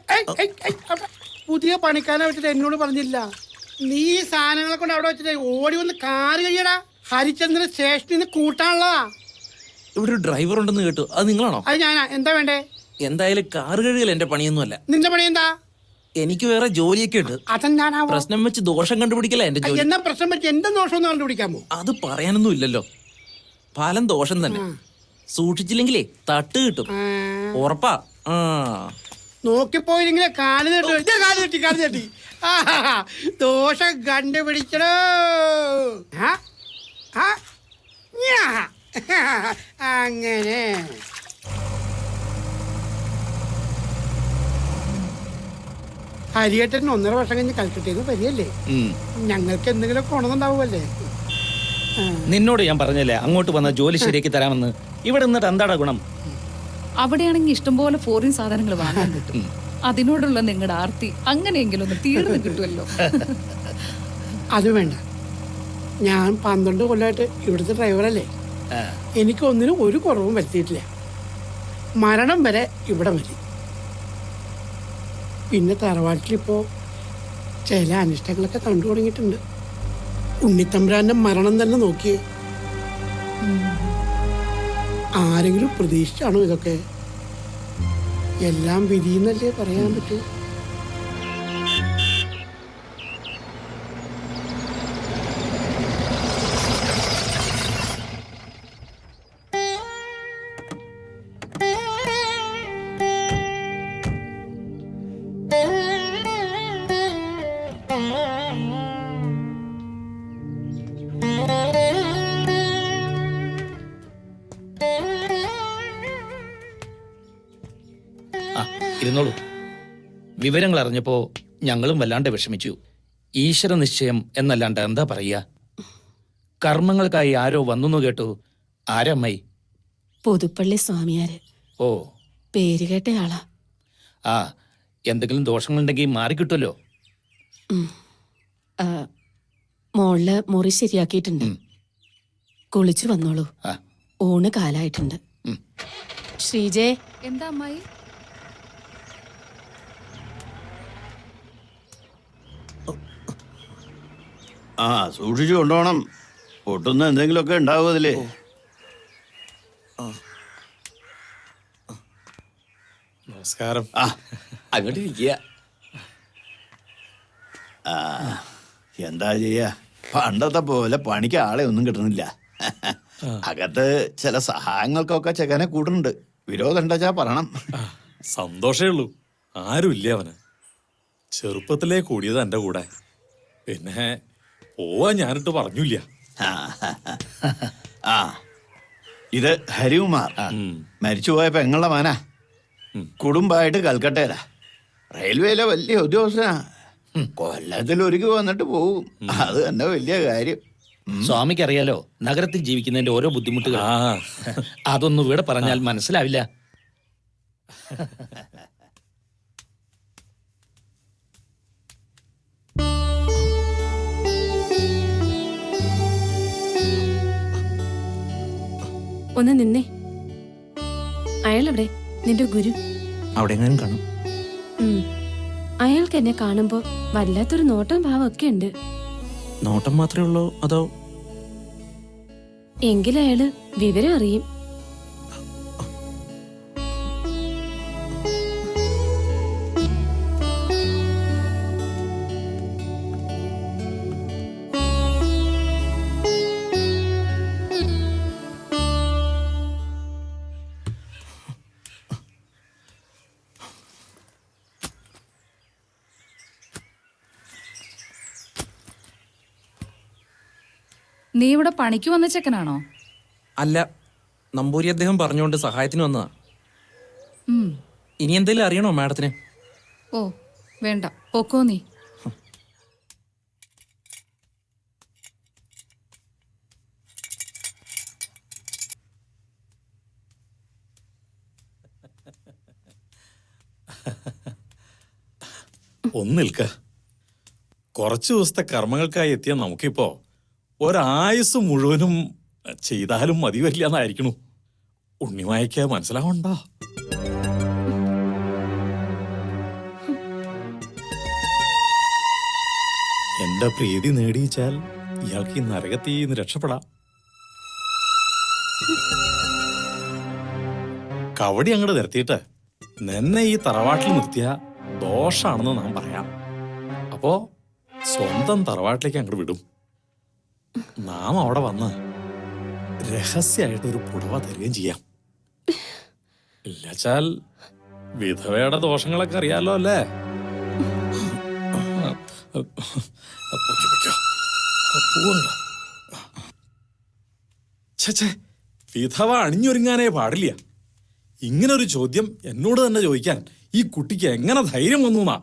പുതിയ പണിക്കാരെ വെച്ചിട്ട് എന്നോട് പറഞ്ഞില്ല. നീ സാധനങ്ങളെ കൊണ്ട് അവിടെ വെച്ചിട്ട് ഓടി വന്ന് കാറ് കഴിയടാ. ഹരിചന്ദ്രൻ സ്റ്റേഷനിൽ നിന്ന് കൂട്ടാനുള്ളതാ. ഇവിടെ ഒരു ഡ്രൈവർ ഉണ്ടെന്ന് കേട്ടു. അത് നിങ്ങളാണോ? അത് ഞാനാ. എന്താ വേണ്ടേ? എന്തായാലും കാറ് കഴുകൽ എന്റെ പണിയൊന്നുമല്ല. നിന്റെ പണി എന്താ? എനിക്ക് വേറെ ജോലിയൊക്കെ ഉണ്ട്. അതെന്താണാ പ്രശ്നം വെച്ച് ദോഷം കണ്ടുപിടിക്കല എന്റെ ജോലി. എന്നാ പ്രശ്നം വെച്ച് എന്റെ ദോഷം ഒന്ന് കണ്ടുപിടിക്കാമോ? അത് പറയാനൊന്നും ഇല്ലല്ലോ. ഫലം ദോഷം തന്നെ. സൂക്ഷിച്ചില്ലെങ്കിലേ തട്ട് കിട്ടും. ഉറപ്പാ. നോക്കിപ്പോയില്ലെങ്കിലേ കാല് തട്ടി ദോഷം കണ്ടുപിടിക്കണോ? അങ്ങനെ ഹരിയേട്ടൻ 1.5 വർഷം കഴിഞ്ഞ് കൽക്കട്ടയിൽ വരികയല്ലേ? ഞങ്ങൾക്ക് എന്തെങ്കിലും കൊണന്നുണ്ടാവുമല്ലേ? നിന്നോട് ഞാൻ പറഞ്ഞല്ലേ അങ്ങോട്ട് വന്ന ജോലി ശരിയാക്കി തരാമെന്ന്. ഇവിടെ നിന്നിട്ട് എന്താടാ ഗുണം? അവിടെയാണെങ്കിൽ ഇഷ്ടംപോലെ ഫോറിൻ സാധനങ്ങൾ വാങ്ങാൻ കിട്ടും. അതിനോടുള്ള നിങ്ങളുടെ ആർത്തി അങ്ങനെയെങ്കിലും ഒന്ന് തീർന്നു കിട്ടുമല്ലോ. അത് വേണ്ട. ഞാൻ 12 കൊല്ലമായിട്ട് ഇവിടുത്തെ ഡ്രൈവറല്ലേ. എനിക്കൊന്നിനും ഒരു കുറവും വരുത്തിയിട്ടില്ല. മരണം വരെ ഇവിടെ മതി. പിന്നെ തറവാട്ടിലിപ്പോ ചില അനിഷ്ടങ്ങളൊക്കെ കണ്ടു തുടങ്ങിയിട്ടുണ്ട്. ഉണ്ണിത്തമ്പുരാന്റെ മരണം തന്നെ നോക്കിയേ. ആരെങ്കിലും പ്രതീക്ഷിച്ചാണോ ഇതൊക്കെ? എല്ലാം വിധിയെന്നല്ലേ പറയാൻ പറ്റൂ. ഇരുന്നോളൂ. വിവരങ്ങൾ അറിഞ്ഞപ്പോ ഞങ്ങളും വല്ലാണ്ട് വിഷമിച്ചു. ഈശ്വര നിശ്ചയം എന്നല്ലാണ്ട് എന്താ പറയുക? കർമ്മങ്ങൾക്കായി ആരോ വന്നു കേട്ടു. ആരമ്മായി? പുതുപ്പള്ളി സ്വാമിയാര്. ഓ, പേര് കേട്ട ആളാ. ആ, എന്തെങ്കിലും ദോഷങ്ങളുണ്ടെങ്കിൽ മാറിക്കിട്ടുമല്ലോ. മോളില് മുറി ശരിയാക്കിയിട്ടുണ്ട്. കുളിച്ചു വന്നോളൂ. ഊണ് കാലായിട്ടുണ്ട്. ശ്രീജേ. എന്താ അമ്മായി? ആ, സൂക്ഷിച്ചു കൊണ്ടുപോകണം. പൊട്ടുന്ന എന്തെങ്കിലുമൊക്കെ ഉണ്ടാവും അതില്. നമസ്കാരം. ആ അങ്ങോട്ട് ഇരിക്കുക. ആ എന്താ ചെയ്യാ, പണ്ടത്തെ പോലെ പണിക്ക് ആളെ ഒന്നും കിട്ടണില്ല. അകത്ത് ചില സഹായങ്ങൾക്കൊക്കെ ചെക്കനെ കൂടുന്നുണ്ട്. വിരോധം ഉണ്ടാച്ചാ പറയണം. സന്തോഷേ ഉള്ളൂ. ആരുമില്ല അവന്. ചെറുപ്പത്തിലേ കൂടിയത് എൻ്റെ കൂടെ. പിന്നെ പോവാൻ ഞാനിട്ട് പറഞ്ഞില്ല. ആ ഇത് ഹരികുമാർ, മരിച്ചുപോയ പെങ്ങളുടെ മാനാ. കുടുംബമായിട്ട് കൽക്കട്ടയിലാ. റെയിൽവേയിലെ വലിയ ഉദ്യോഗസ്ഥനാ. കൊല്ലത്തിൽ ഒരുക്കി വന്നിട്ട് പോവും. അത് തന്നെ വലിയ കാര്യം. സ്വാമിക്ക് അറിയാലോ നഗരത്തിൽ ജീവിക്കുന്നതിന്റെ ഓരോ ബുദ്ധിമുട്ടുകൾ. അതൊന്നും ഇവിടെ പറഞ്ഞാൽ മനസ്സിലാവില്ല. ഒന്ന് നിന്നേ. അയാളെവിടെ? നിന്റെ ഗുരു അവിടെ എങ്ങാനും കാണും. അയാൾക്ക് എന്നെ കാണുമ്പോ വല്ലാത്തൊരു നോട്ടം ഭാവമൊക്കെ ഉണ്ട്. നോട്ടം മാത്രമേ ഉള്ളൂ അതോ? എങ്കിലും അയാള് വിവരം അറിയും. നീ ഇവിടെ പണിക്ക് വന്ന ചെക്കനാണോ? അല്ല, നമ്പൂരി അദ്ദേഹം പറഞ്ഞുകൊണ്ട് സഹായത്തിന് വന്നതാ. ഉം. ഇനി എന്തെങ്കിലും അറിയണോ മാഡത്തിന്? ഓ വേണ്ട, പൊക്കോ നീ. ഒന്ന് നിൽക്ക. കുറച്ചു ദിവസത്തെ കർമ്മങ്ങൾക്കായി എത്തിയ നമുക്കിപ്പോ ഒരായുസ് മുഴുവനും ചെയ്താലും മതി വരില്ല എന്നായിരിക്കണു. ഉണ്ണിമായ്ക്ക് മനസ്സിലാവണ്ടോ? എന്റെ പ്രീതി നേടിയിച്ചാൽ ഇയാൾക്ക് ഈ നരകത്തിൽ നിന്ന് രക്ഷപ്പെടാം. കവടി അങ്ങോട്ട് നിർത്തിയിട്ട് നിന്നെ ഈ തറവാട്ടിൽ നിർത്തിയ ദോഷാണെന്ന് നാം പറയാം. അപ്പോ സ്വന്തം തറവാട്ടിലേക്ക് അങ്ങോട്ട് വിടും. നാം അവിടെ വന്ന് രഹസ്യമായിട്ട് ഒരു പുടവ തരികയും ചെയ്യാം. ഇല്ലച്ചാൽ വിധവയുടെ ദോഷങ്ങളൊക്കെ അറിയാലോ അല്ലേ? വിധവ അണിഞ്ഞൊരുങ്ങാനേ പാടില്ല. ഇങ്ങനൊരു ചോദ്യം എന്നോട് തന്നെ ചോദിക്കാൻ ഈ കുട്ടിക്ക് എങ്ങനെ ധൈര്യം വന്നു എന്നാ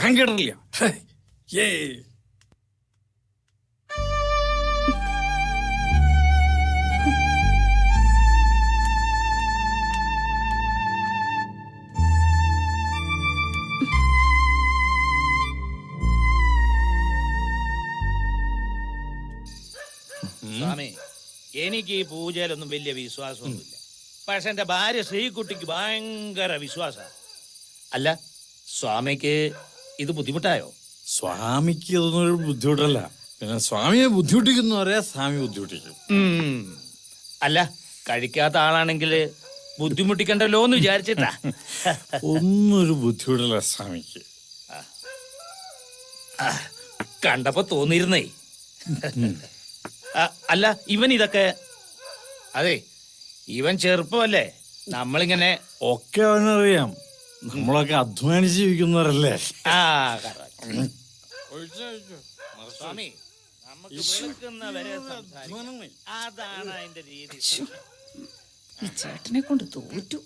ഞാൻ കേട്ടിട്ടില്ല. സ്വാമി, എനിക്ക് ഈ പൂജയിലൊന്നും വലിയ വിശ്വാസമൊന്നുമില്ല. പക്ഷെ എന്റെ ഭാര്യ ശ്രീകുട്ടിക്ക് ഭയങ്കര വിശ്വാസ. അല്ല, സ്വാമിക്ക് ഇത് ബുദ്ധിമുട്ടായോ? സ്വാമിക്ക് ഇതൊന്നും ഒരു ബുദ്ധിമുട്ടല്ല. പിന്നെ സ്വാമിയെ ബുദ്ധിമുട്ടിക്കുന്നവരെ സ്വാമി ബുദ്ധിമുട്ടിക്കും. അല്ല, കഴിക്കാത്ത ആളാണെങ്കിൽ ബുദ്ധിമുട്ടിക്കണ്ടല്ലോ എന്ന് വിചാരിച്ചിട്ടാ. ഒന്നൊരു ബുദ്ധിമുട്ടല്ല സ്വാമിക്ക്. കണ്ടപ്പോ തോന്നിയിരുന്നേ. അല്ല, ഇവൻ ഇതൊക്കെ അതെ, ഇവൻ ചെറുപ്പമല്ലേ. നമ്മളിങ്ങനെ ഒക്കെ അവനറിയാം. നമ്മളൊക്കെ അധ്വാനിച്ച് ജീവിക്കുന്നവരല്ലേ. സ്വാമി, നമുക്ക് വിളക്കുന്നവരെ സംസാരിക്കാം. അതാണ് അതിന്റെ രീതി. ഈ ചേട്ടനെ കൊണ്ട് തോറ്റു.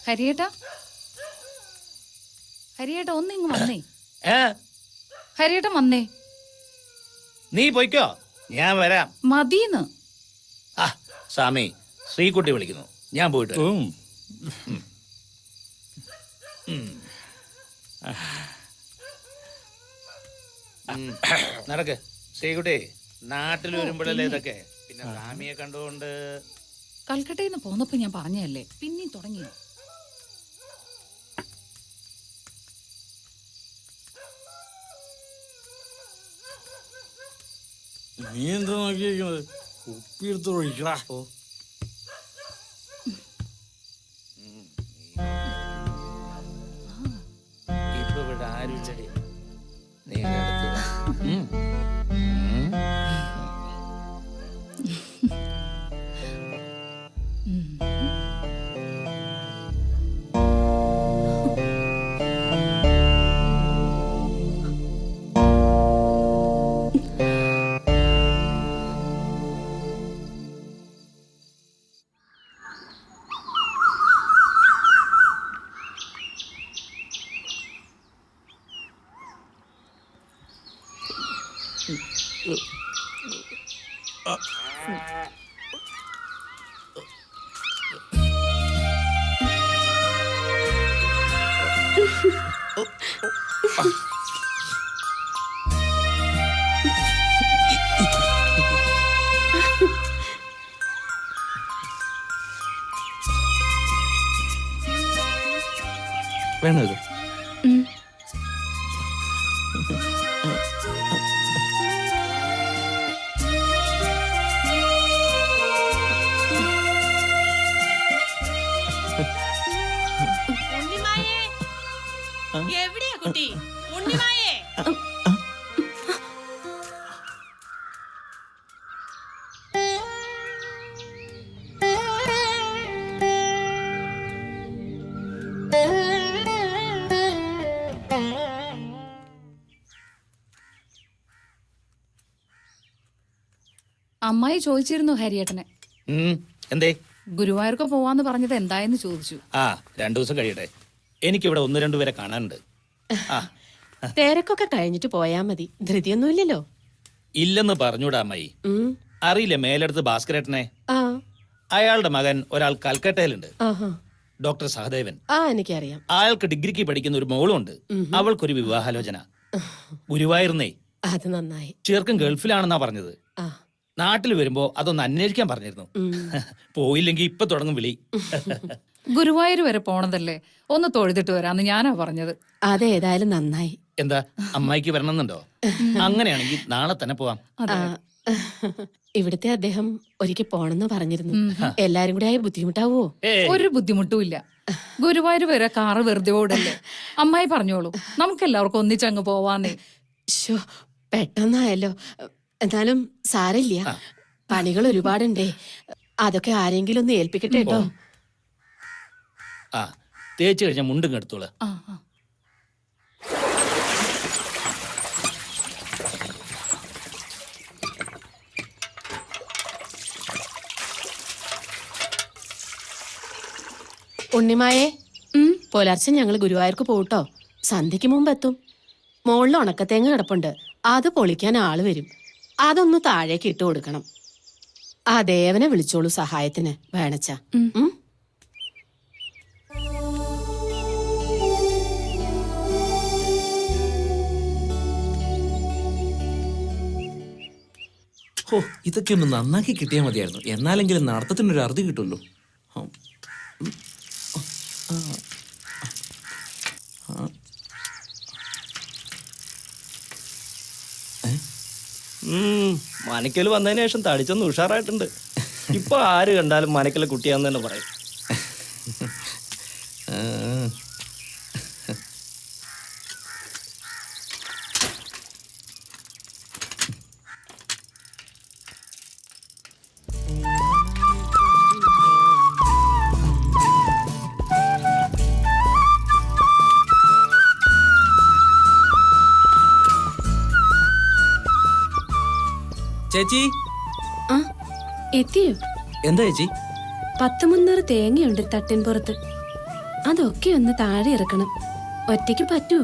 ഹരിയേട്ടാ, ഹരിയേട്ടാ ഒന്നിങ്ങ് വന്നേ. ഹരിയേട്ടൻ വന്നേ. നീ പോയിക്കോ, ഞാൻ വരാം. മതീന്ന്. സ്വാമി, ശ്രീകുട്ടി വിളിക്കുന്നു, ഞാൻ പോയിട്ട് നടക്ക്. ശ്രീകുട്ടി, നാട്ടിൽ വരുമ്പോഴല്ലേ ഇതൊക്കെ. പിന്നെ സ്വാമിയെ കണ്ടുകൊണ്ട് കൽക്കട്ടയിൽ നിന്ന് പോന്നപ്പോ ഞാൻ പറഞ്ഞല്ലേ, പിന്നെയും തുടങ്ങി. നീ എന്താ നോക്കിയിരിക്കുന്നത്? കുപ്പി എടുത്ത് ഒഴിക്കടാ. വേണോ ഇത്? ഉം. എവിടെയാ കുട്ടി? ഉണ്ണിമായേ. അമ്മായി ചോദിച്ചിരുന്നു ഹരിയേട്ടനെ. എന്തേ? ഗുരുവായൂർക്ക് പോവാന്ന് പറഞ്ഞത് എന്തായെന്ന് ചോദിച്ചു. ആ 2 ദിവസം കഴിയട്ടെ, എനിക്കിവിടെ 1-2 പേരെ കാണാനുണ്ട്. ആ തിരക്കൊക്കെ കഴിഞ്ഞിട്ട് പോയാ മതി, ധൃതിയൊന്നുമില്ലല്ലോ. ഇല്ലെന്ന് പറഞ്ഞൂടാ അമ്മായി. അറിയില്ലേ മേലെടുത്ത് ഭാസ്കരേട്ടനെ? ആ അയാളുടെ മകൻ ഒരാൾ കൽക്കട്ടയിലുണ്ട്, ആഹാ. ഡോക്ടർ സഹദേവൻ. ആ എനിക്കറിയാം. അയാൾക്ക് ഡിഗ്രിക്ക് പഠിക്കുന്ന ഒരു മോളുണ്ട്. അവൾക്കൊരു വിവാഹാലോചന ഗുരുവായൂർന്നേ. അത് നന്നായി. ചെറുക്കൻ ഗൾഫിലാണെന്നാ പറഞ്ഞത്. ആ നാട്ടിൽ വരുമ്പോ അതൊന്ന് അന്വേഷിക്കാൻ പറഞ്ഞിരുന്നു. പോയില്ലെങ്കിൽ ഇപ്പൊ തുടങ്ങും വിളി. ഗുരുവായൂർ വരെ പോണതല്ലേ, ഒന്ന് തൊഴുതിട്ട് വരാന്ന് ഞാനാ പറഞ്ഞത്. അതേതായാലും നന്നായി. എന്താ അമ്മായിക്ക് വരണമെന്നുണ്ടോ? അങ്ങനെയാണെങ്കിൽ നാളെ തന്നെ പോവാം. ഇവിടുത്തെ അദ്ദേഹം ഒരിക്കൽ പോണെന്ന് പറഞ്ഞിരുന്നു. എല്ലാരും കൂടെ ആയി ബുദ്ധിമുട്ടാവോ? ഒരു ബുദ്ധിമുട്ടും ഇല്ല. ഗുരുവായൂർ വരെ കാറ് വെറുതെ ഓടല്ലേ. അമ്മായി പറഞ്ഞോളൂ, നമുക്ക് എല്ലാവർക്കും ഒന്നിച്ചങ്ങ് പോവാന്നേ. പെട്ടെന്നായല്ലോ. എന്നാലും സാരമില്ല, പണികൾ ഒരുപാടുണ്ടേ. അതൊക്കെ ആരെങ്കിലും ഒന്ന് ഏൽപ്പിക്കട്ടെ കേട്ടോ. ആ തേച്ച് കഴിഞ്ഞ മുണ്ടും എടുത്തോളൂ. ഉണ്ണിമായേ, പുലർച്ചെ ഞങ്ങൾ ഗുരുവായൂർക്ക് പോട്ടോ. സന്ധ്യക്ക് മുമ്പ് എത്തും. മുകളിൽ ഉണക്കത്തേങ്ങ കിടപ്പുണ്ട്, അത് പൊളിക്കാൻ ആള് വരും. അതൊന്ന് താഴേക്ക് ഇട്ട് കൊടുക്കണം. ആ ദേവനെ വിളിച്ചോളൂ സഹായത്തിന് വേണച്ച. ഓ, ഇതൊക്കെ ഒന്ന് നന്നാക്കി കിട്ടിയാൽ മതിയായിരുന്നു. എന്നാലെങ്കിലും നടത്തത്തിനൊരു അറുതി കിട്ടുമല്ലോ. മനക്കൽ വന്നതിന് ശേഷം തടിച്ചൊന്ന് ഉഷാറായിട്ടുണ്ട്. ഇപ്പൊ ആര് കണ്ടാലും മനക്കലെ കുട്ടിയാന്ന് തന്നെ പറയും. ചേച്ചി എത്തിയോ? എന്താ ചേച്ചി? 10-300 തേങ്ങയുണ്ട് തട്ടിൻ പുറത്ത്. അതൊക്കെ ഒന്ന് താഴെ ഇറക്കണം. ഒറ്റയ്ക്ക് പറ്റൂ?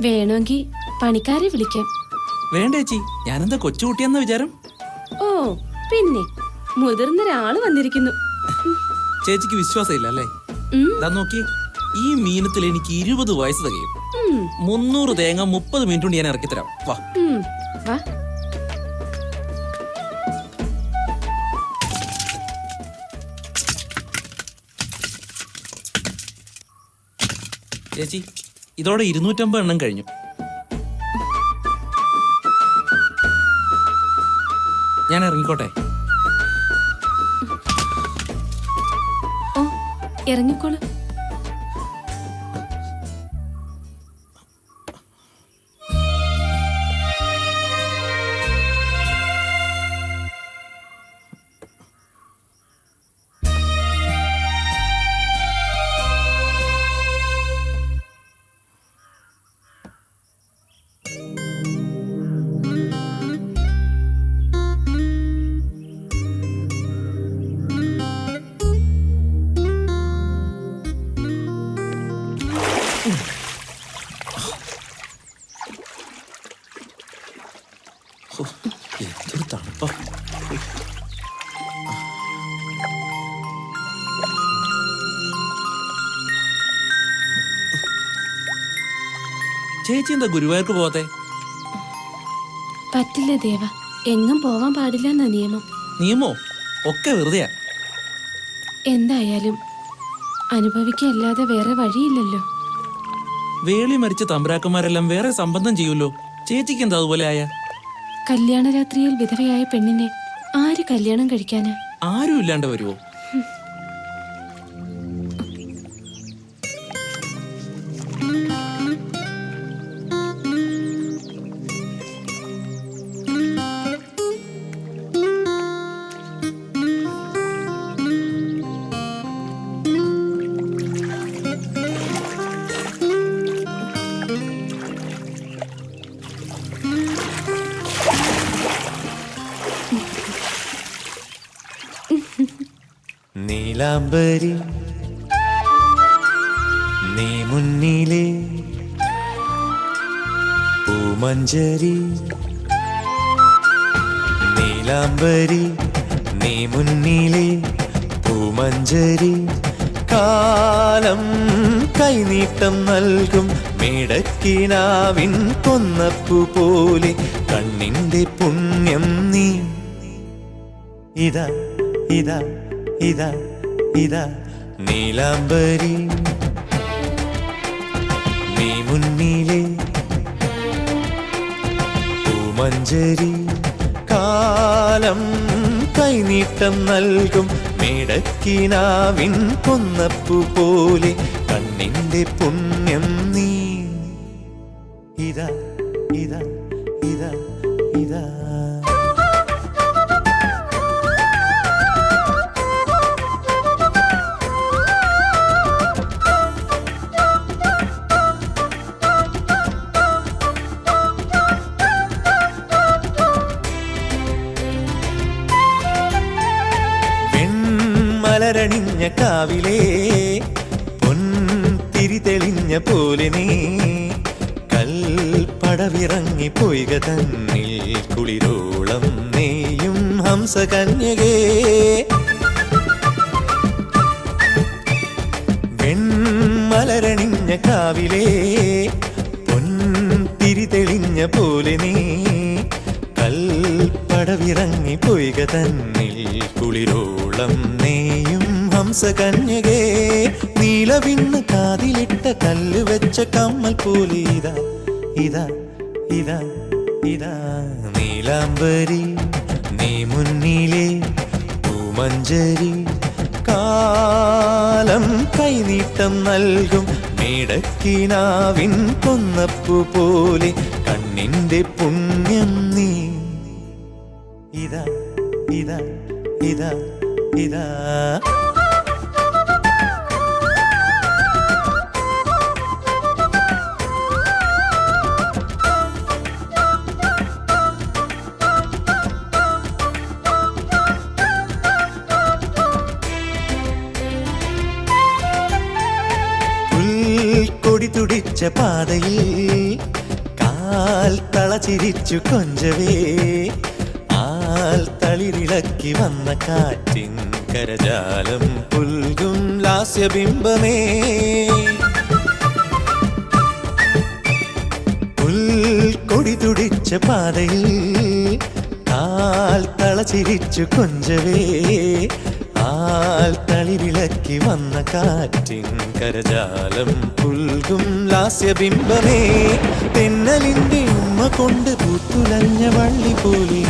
വേണമെങ്കിൽ പണിക്കാരെ വിളിക്കാം. വേണ്ട ചേച്ചി, ഞാനെന്താ കൊച്ചുകുട്ടിയെന്ന വിചാരം? ഓ പിന്നെ, മുതിർന്നൊരാള് വന്നിരിക്കുന്നു. ചേച്ചിക്ക് വിശ്വാസം ഇല്ല അല്ലേ? നോക്കി, ഈ മീനത്തിൽ എനിക്ക് 20 വയസ്സ് തികയും. 300 തേങ്ങ 30 മിനിറ്റ് കൊണ്ട് ഞാൻ ഇറക്കിത്തരാം. വാ വാ. ചേച്ചി, ഇതോടെ 250 എണ്ണം കഴിഞ്ഞു. ഞാൻ ഇറങ്ങിക്കോട്ടെ? ഓ, ഇറങ്ങിക്കോളൂ. എന്തൊരു തണുപ്പ. ചേച്ചി എന്താ ഗുരുവായൂർക്ക് പോവാത്തെ? പറ്റില്ല ദേവ, എങ്ങും പോവാൻ പാടില്ല എന്നാ നിയമം. നിയമോ? ഒക്കെ വെറുതെയാ. എന്തായാലും അനുഭവിക്കല്ലാതെ വേറെ വഴിയില്ലല്ലോ. വേളി മരിച്ച തമ്പുരാക്കന്മാരെല്ലാം വേറെ സംബന്ധം ചെയ്യൂലോ. ചേച്ചിക്ക് എന്താ അതുപോലെ ആയ? കല്യാണരാത്രിയിൽ വിധവയായ പെണ്ണിനെ ആര് കല്യാണം കഴിക്കാനാ? ആരും ഇല്ലാണ്ട് വരുവോ? നീലാംബരി നീ മുന്നിലെ പൂമഞ്ചരി, നീലാംബരി നീ മുന്നിലെ പൂമഞ്ചരി, കാലം കൈനീട്ടം നൽകും മേടക്കിനാവിൻ കൊന്നപ്പു പോലെ കണ്ണിന്റെ പുണ്യം നീ. ഇതാ ഇതാ ഇതാ ഇതാ നീലാംബരി നീ മുന്നിലെ പൂമഞ്ചരി, കാലം കൈനീട്ടം നൽകും മേടക്കിനാവിൻ കൊന്നപ്പു പോലെ കണ്ണിന്റെ പുണ്യം നീ. ഇതാ ഇതാ ഇതാ ഇതാ മലരണിഞ്ഞ കാവിലേ പൊൻതിരി തെളിഞ്ഞ പോലെ നീ കൽപ്പടവിറങ്ങി പൊയ്ക തന്നിൽ കുളിരോളം നെയ്യും ഹംസകന്യകേ. വെൺമലരണിഞ്ഞ കാവിലേ പൊൻതിരി തെളിഞ്ഞ പോലെ നീ കൽപ്പടവിറങ്ങി പൊയ്ക തന്നിൽ കുളിരോളം നെയ്യും ഹംസകന്യകേ. നീലവിണ്ണ് കാതിലിട്ട കല്ല് വെച്ച കമ്മൽ പോലെ ഇതാ ഇതാ ഇതാ ഇതാ നീലാംബരി നീ മുന്നിലെ പൂമഞ്ചരി, കാലം കൈനീട്ടം നൽകും മേടക്കിനാവിൻ കൊന്നപ്പു പോലെ കണ്ണിന്റെ പുണ്യം നീ. ഇതാ ഇതാ ഇതാ ഇതാ പുൽക്കൊടി തുടിച്ച പാതയിൽ കാൽ തളചിരിച്ചു കൊഞ്ചവേ, തളിരിളക്കി വന്ന കാറ്റിൻ കരജാലം പുൽകും ലാസ്യബിംബമേ. പുൽക്കൊടി തുടിച്ച പാതയിൽ കാൽ തളചിരിച്ചു കൊഞ്ചവേ, തളിരിളക്കി വന്ന കാറ്റിൻ കരജാലം പുൽകും ലാസ്യബിംബമേ. തെന്നലിന്റെ ഉമ്മ കൊണ്ട് പൂത്തുലഞ്ഞ വള്ളി പോലെ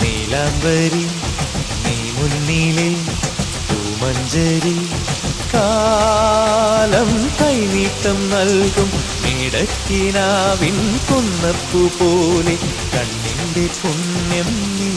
നീലാംബരി നീ മുന്നിലെ പൂമഞ്ചരി, കാലം കൈനീട്ടം നൽകും മേടക്കിനാവിൻ കൊന്നപ്പു പോലെ കണ്ണിന്റെ പുണ്യം നീ.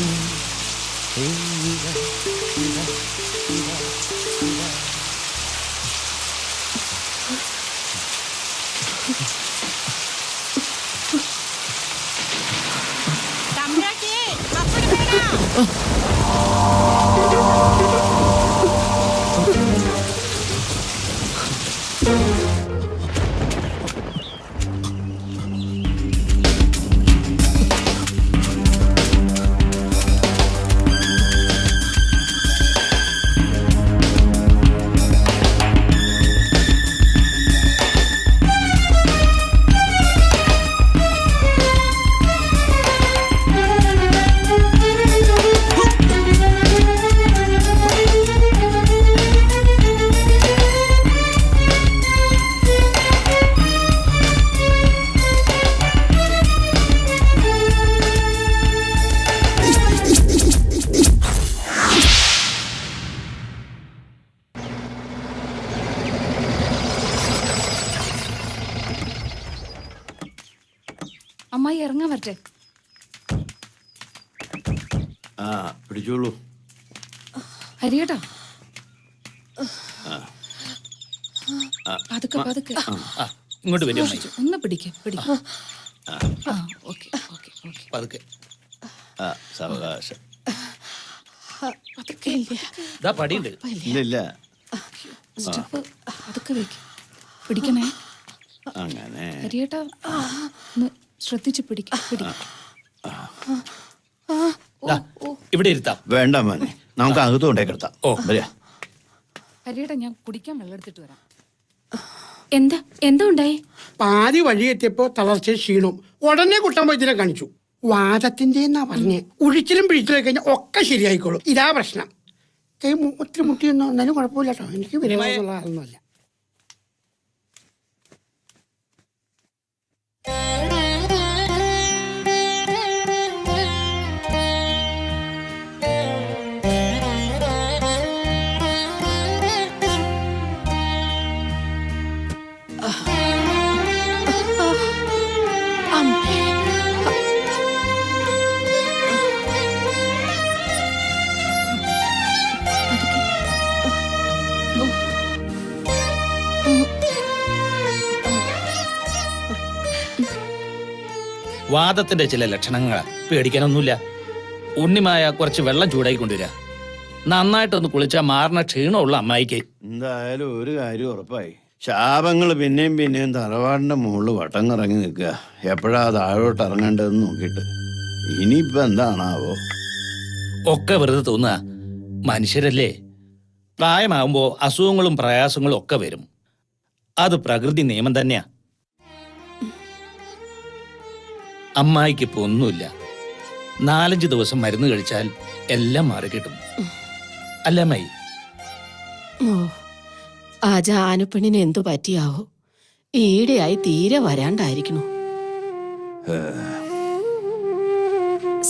മാറ്റേ. ആ പിടിച്ചോളൂ. ഹരിയേട്ടാ പതുക്കെ പതുക്കെ. ഇങ്ങോട്ട് വരും ഒന്ന് പിടിക്കാം. Okay okay okay. പതുക്കെ. സാവകാശം. പതുക്കെ. ഇതാ പടിയുണ്ട്. ഇല്ല സ്റ്റെപ്പ് പതുക്കെ വെക്ക്. പിടിക്കണേ. അങ്ങനെ ഹരിയേട്ടാ ഒന്ന് ശ്രദ്ധിച്ച് പിടിക്കാം. ഇവിടെ ഇരുത്താം. വേണ്ട മോനെ, നമുക്ക് അകത്ത് കൊണ്ടേ കിടത്താം. വരാ. ഹരിയേട്ടാ ഞാൻ കുടിക്കാൻ വെള്ളം എടുത്തിട്ട് വരാം. എന്താ ഉണ്ടായി? പാതി വഴി എത്തിയപ്പോ തളർച്ച ക്ഷീണവും ഉടനെ കുട്ടൻ വൈദ്യനെ കാണിച്ചു. വാദത്തിന്റെ എന്നാ പറഞ്ഞേ. ഉഴിച്ചിലും പിഴിച്ചിലും കഴിഞ്ഞാൽ ഒക്കെ ശരിയായിക്കോളും. ഇതാ പ്രശ്നം. ഒത്തിരി മുട്ടിയൊന്നും ഒന്നാലും കുഴപ്പമില്ല കേട്ടോ. എനിക്ക് വിരമൊന്നുമുള്ള ആളൊന്നുമല്ല. വാദത്തിന്റെ ചില ലക്ഷണങ്ങളാ, പേടിക്കാനൊന്നുമില്ല. ഉണ്ണിമായ കുറച്ച് വെള്ളം ചൂടായി കൊണ്ടുവരാ. നന്നായിട്ടൊന്ന് കുളിച്ചാൽ മാറുന്ന ക്ഷീണമുള്ള അമ്മായിക്ക്. എന്തായാലും ഒരു കാര്യം ഉറപ്പായി. ശാപങ്ങൾ പിന്നെയും പിന്നെയും തറവാടിന്റെ മുകളിൽ വട്ടം കറങ്ങി നിൽക്കുക. എപ്പോഴാ താഴോട്ട് ഇറങ്ങേണ്ടതെന്ന് നോക്കിയിട്ട്. ഇനിയിപ്പോ എന്താണാവോ? ഒക്കെ വെറുതെ തോന്നുക. മനുഷ്യരല്ലേ, പ്രായമാകുമ്പോ അസുഖങ്ങളും പ്രയാസങ്ങളും ഒക്കെ വരും. അത് പ്രകൃതി നിയമം തന്നെയാ. അമ്മായിക്ക് ഇപ്പൊ ഒന്നുമില്ല. 4-5 ദിവസം മരുന്ന് കഴിച്ചാൽ എല്ലാം മാറിക്കിട്ടും. അല്ല അമ്മായി? ആ ജാനുപ്പെണ്ണിന് എന്തു പറ്റിയാവോ? ഈടെയായി തീരെ വരാണ്ടായിരിക്കണു.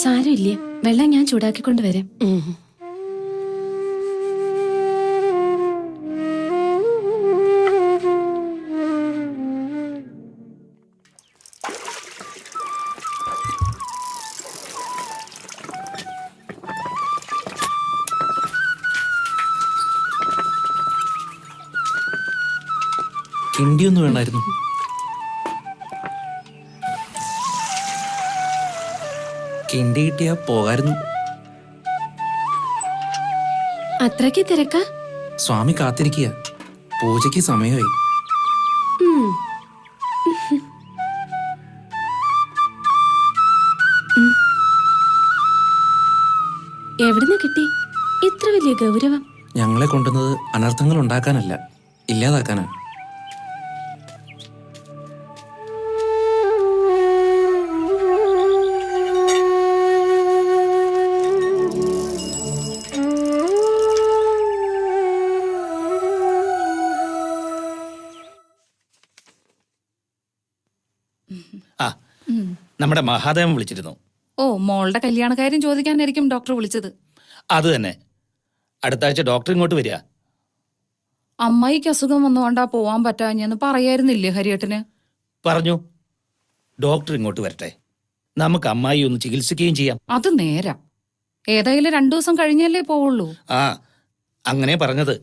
സാരമില്ലേ, വെള്ളം ഞാൻ ചൂടാക്കിക്കൊണ്ട് വരാം. കിണ്ടിയൊന്നും വേണമായിരുന്നു. കിണ്ടി കിട്ടിയാ പോകായിരുന്നു. അത്രയ്ക്ക് തിരക്കാ? സ്വാമി കാത്തിരിക്കുക. പൂജയ്ക്ക് സമയമായി. എവിടുന്ന് കിട്ടി ഇത്ര വലിയ ഗൗരവം? ഞങ്ങളെ കൊണ്ടുവന്നത് അനർത്ഥങ്ങൾ ഉണ്ടാക്കാനല്ല, ഇല്ലാതാക്കാനാ. നമ്മുടെ മഹാദേവൻ വിളിച്ചിരുന്നു. ഓ, മോളുടെ കല്യാണക്കാര്യം ചോദിക്കാനായിരിക്കും ഡോക്ടർ വിളിച്ചത്. അത് തന്നെ. അടുത്ത ആഴ്ച ഡോക്ടർ ഇങ്ങോട്ട് വരിക. അമ്മായിക്ക് അസുഖം വന്നുകൊണ്ടാ പോവാൻ പറ്റാഞ്ഞെന്ന് പറയായിരുന്നില്ലേ ഹരിയേട്ടന്? പറഞ്ഞു. ഡോക്ടർ ഇങ്ങോട്ട് വരട്ടെ, നമുക്ക് അമ്മായി ഒന്ന് ചികിത്സിക്കുകയും ചെയ്യാം. അത് നേരാ. ഏതായാലും 2 ദിവസം കഴിഞ്ഞല്ലേ പോവുള്ളൂ. അങ്ങനെ പറഞ്ഞത്.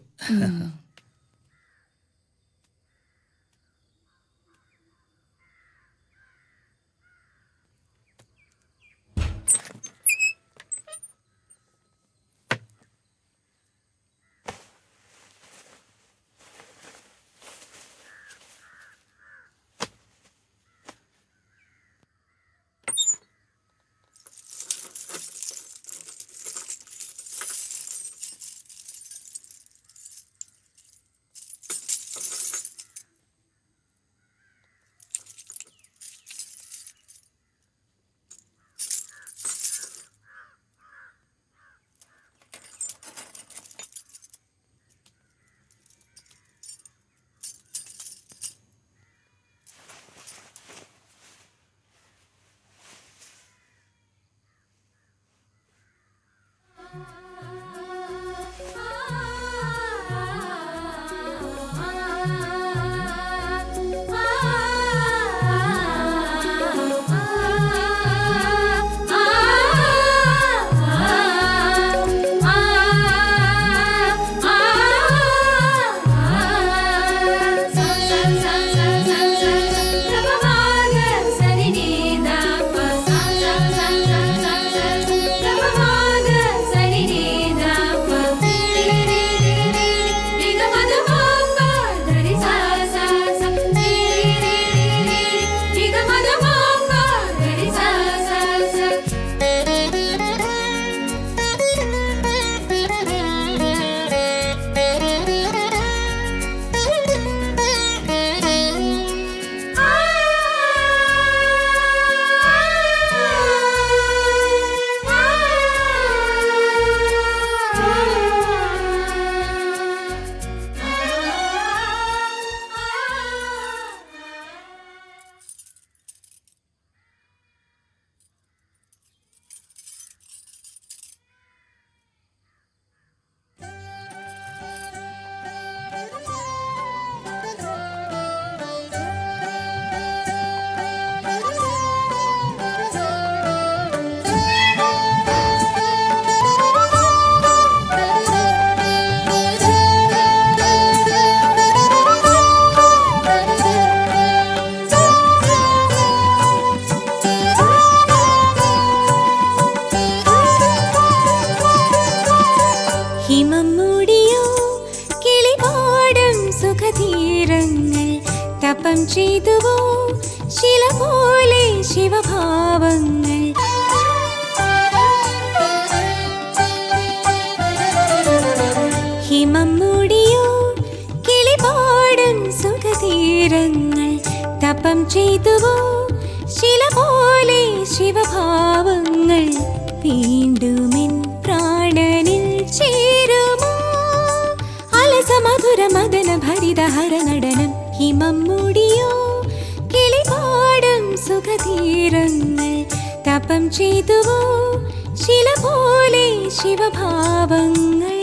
ചെയ്തുവോ ശില പോലെ ശിവഭാവങ്ങൾ. ഹിമം മൂടിയോ കിളിപാടും സുഖതീരങ്ങൾ. തപം ചെയ്തുവോ ശില പോലെ ശിവഭാവങ്ങൾ. വീണ്ടുമെൻ പ്രാണനിൽ ചേരുമോ അലസമധുര മദന ഭരിത ഹരനടനം. ഹിമം മൂടിയോ കിളിപാടും സുഖതീരങ്ങൾ. തപം ചെയ്തുവോ ശില പോലെ ശിവഭാവങ്ങൾ.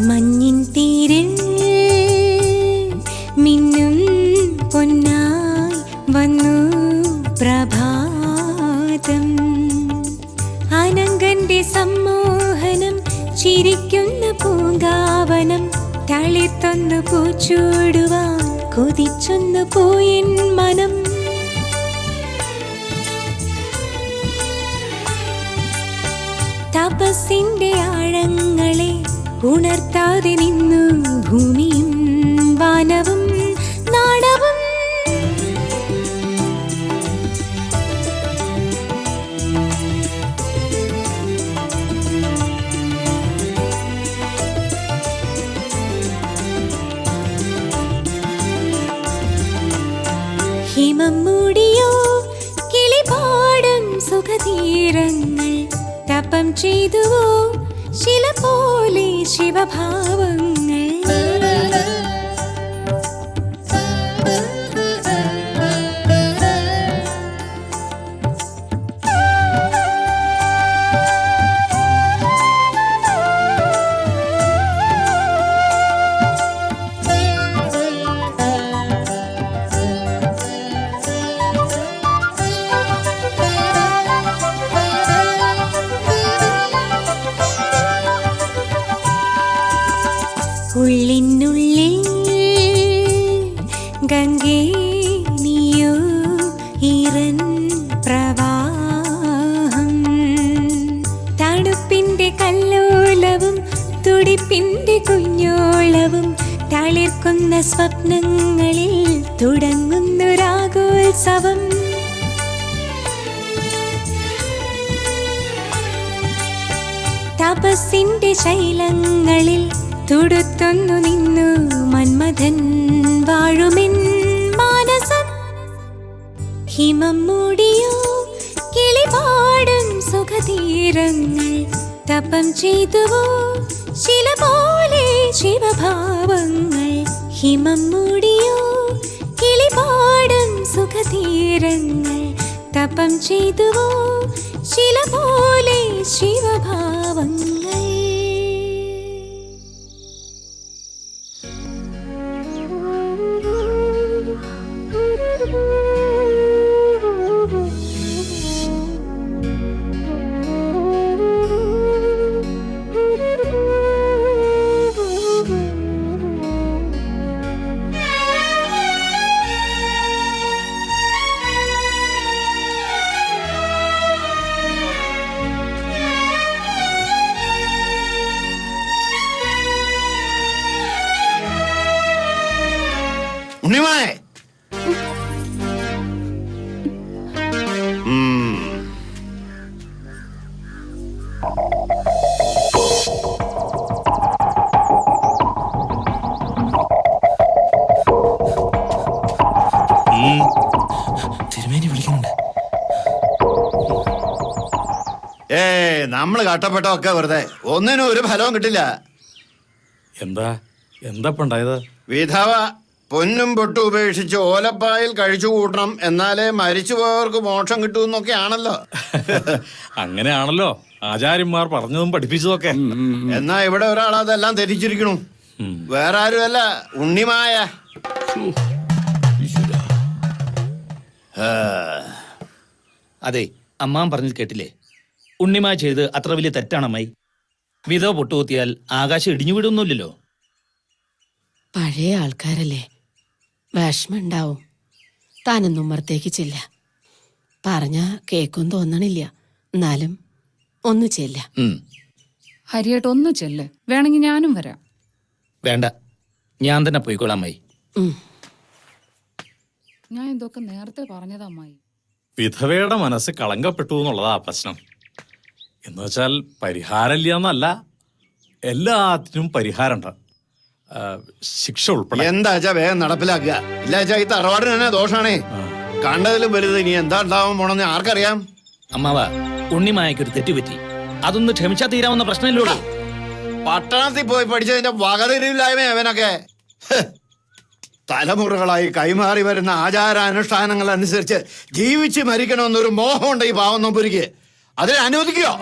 മഞ്ഞിൻ തീരിൽ മിന്നും പൊന്നായി വന്നു പ്രഭാതം. അനങ്കന്റെ സമ്മോഹനം ചിരിക്കുന്ന പൂങ്കാവനം. തളിർത്തൊന്നു പൂച്ചൂടുവാൻ കൊതിച്ചൊന്നു പോയിൻ മനം. തപസ്സിന്റെ ആഴങ്ങളെ ഉണർത്താതെ നിന്നു ഭൂമിയും വാനവും നാടവും. ഹിമം മൂടിയോ കിളിപാടും സുഖതീരങ്ങൾ. തപം ചെയ്തുവോ ശില പോലെ ശിവഭാവങ്ങൾ. ഉള്ളിനുള്ളിൽ ഗംഗേ നീയോ ഈറൻ പ്രവാഹം. തണുപ്പിന്റെ കല്ലോലവും തുടിപ്പിന്റെ കുഞ്ഞോളവും. തളിർക്കുന്ന സ്വപ്നങ്ങളിൽ തുടങ്ങുന്നു രാഗോത്സവം. തപസ്സിന്റെ ശൈലങ്ങളിൽ തുടുത്തൊന്നു നിന്നു മന്മഥൻ വാഴുമെൻ മാനസം. ഹിമം മൂടിയോ കിളിപാടും സുഖതീരങ്ങൾ. തപം ചെയ്തുവോ ശില പോലെ ശിവഭാവങ്ങൾ. ഹിമം മൂടിയോ കിളിപാടും സുഖതീരങ്ങൾ. തപം ചെയ്തുവോ ശില പോലെ ശിവഭാവങ്ങൾ. ഉണ്ണിമായെ തിരുമേനി വിളിക്കുന്നുണ്ട്. നമ്മള് കട്ടപ്പെട്ടൊക്കെ വെറുതെ ഒന്നിനും ഒരു ഫലവും കിട്ടില്ല. എന്താ ഉണ്ടായത്? വിധവ പൊന്നും പൊട്ടും ഉപേക്ഷിച്ച് ഓലപ്പായിൽ കഴിച്ചു കൂട്ടണം, എന്നാലേ മരിച്ചുപോയവർക്ക് മോക്ഷം കിട്ടുമെന്നൊക്കെയാണല്ലോ. അങ്ങനെയാണല്ലോ ആചാര്യന്മാർ പറഞ്ഞതും പഠിപ്പിച്ചതൊക്കെ. എന്നാ ഇവിടെ ഒരാൾ അതെല്ലാം ധരിച്ചിരിക്കണു. വേറെ ആരുമല്ല, ഉണ്ണിമായ. അതെ, അമ്മാൻ പറഞ്ഞത് കേട്ടില്ലേ? ഉണ്ണിമ ചെയ്ത് അത്ര വലിയ തെറ്റാണ് അമ്മായി. വിധവ പൊട്ടുകുത്തിയാൽ ആകാശം ഇടിഞ്ഞു വിടുന്നില്ലല്ലോ. പഴയ ആൾക്കാരല്ലേ, വിഷമുണ്ടാവും. താനൊന്നും ഉമ്മറത്തേക്ക് ചെല്ല. പറഞ്ഞ കേക്കും തോന്നണില്ല, എന്നാലും ഒന്ന് ചെല്ല. ഹരിയേട്ട് ഒന്ന് ചെല്ല്, വേണമെങ്കിൽ ഞാനും വരാം. വേണ്ട, ഞാൻ തന്നെ പോയിക്കോളാം അമ്മായി. ഞാൻ ഇതൊക്കെ നേരത്തെ പറഞ്ഞതാ അമ്മായി. വിധവയുടെ മനസ്സ് കളങ്കപ്പെട്ടു എന്നുള്ളതാ പ്രശ്നം. എന്നുവെച്ചാൽ പരിഹാരമില്ല എന്നല്ല, എല്ലാത്തിനും പരിഹാരമുണ്ട്, ശിക്ഷ ഉൾപ്പെടെ. എന്താച്ചാ വേഗം നടപ്പിലാക്കുക. ഇല്ലാച്ചാ ഈ തറവാടിന് തന്നെ ദോഷാണേ. കണ്ടതിലും വലുത് ഇനി എന്താ ഉണ്ടാവാൻ പോണെന്ന് ആർക്കറിയാം. അമ്മാവ, ഉണ്ണിമായക്കൊരു തെറ്റുപറ്റി, അതൊന്ന് ക്ഷമിച്ചാ തീരാവുന്ന പ്രശ്നമില്ലുള്ളൂ. പട്ടണത്തിൽ പോയി പഠിച്ചതിന്റെ വകതിരിവില്ലായ്മ അവനൊക്കെ. തലമുറകളായി കൈമാറി വരുന്ന ആചാരാനുഷ്ഠാനങ്ങൾ അനുസരിച്ച് ജീവിച്ച് മരിക്കണമെന്നൊരു മോഹമുണ്ട് ഈ പാവം നമ്പൂരിക്ക്. അതിനെ അനുവദിക്കോ?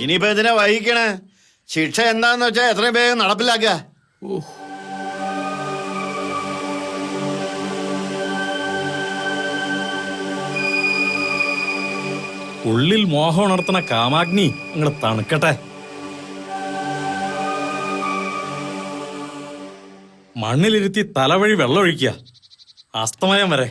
ഇനിയിപ്പോ ഇതിനെ വഹിക്കണേ. ശിക്ഷ എന്താന്ന് വെച്ചാ എത്രയും വേഗം നടപ്പിലാക്കുക. ഉള്ളിൽ മോഹം ഉണർത്തുന്ന കാമാഗ്നി നിങ്ങൾ തണുക്കട്ടെ. മണ്ണിലിരുത്തി തലവഴി വെള്ളമൊഴിക്കുക, അസ്തമയം വരെ.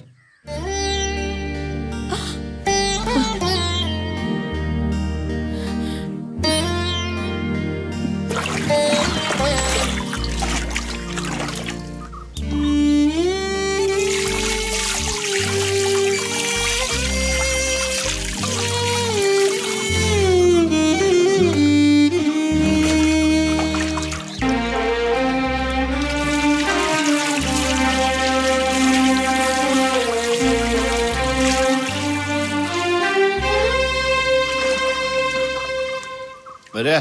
വരെ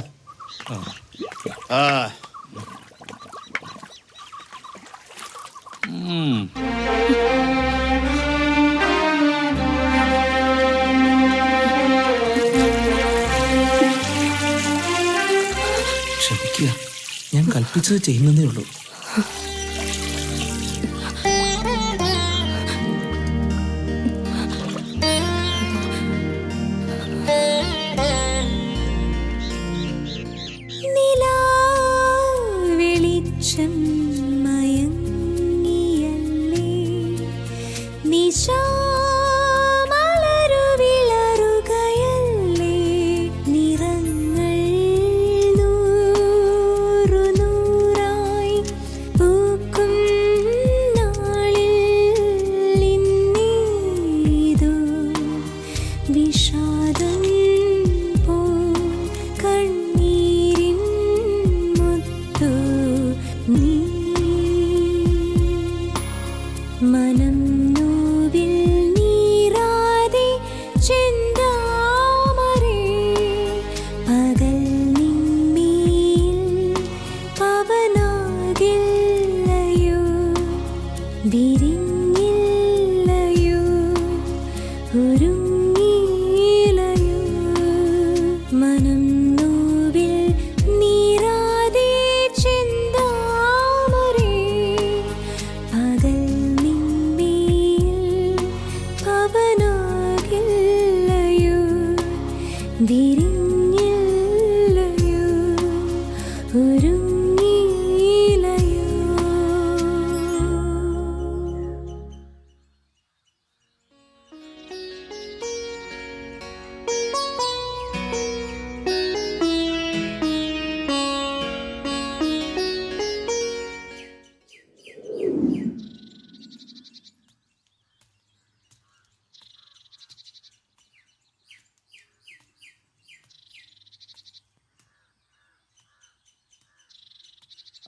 ക്ഷമിക്കുക, ഞാൻ കൽപ്പിച്ചത് ചെയ്യുന്നതേ ഉള്ളൂ.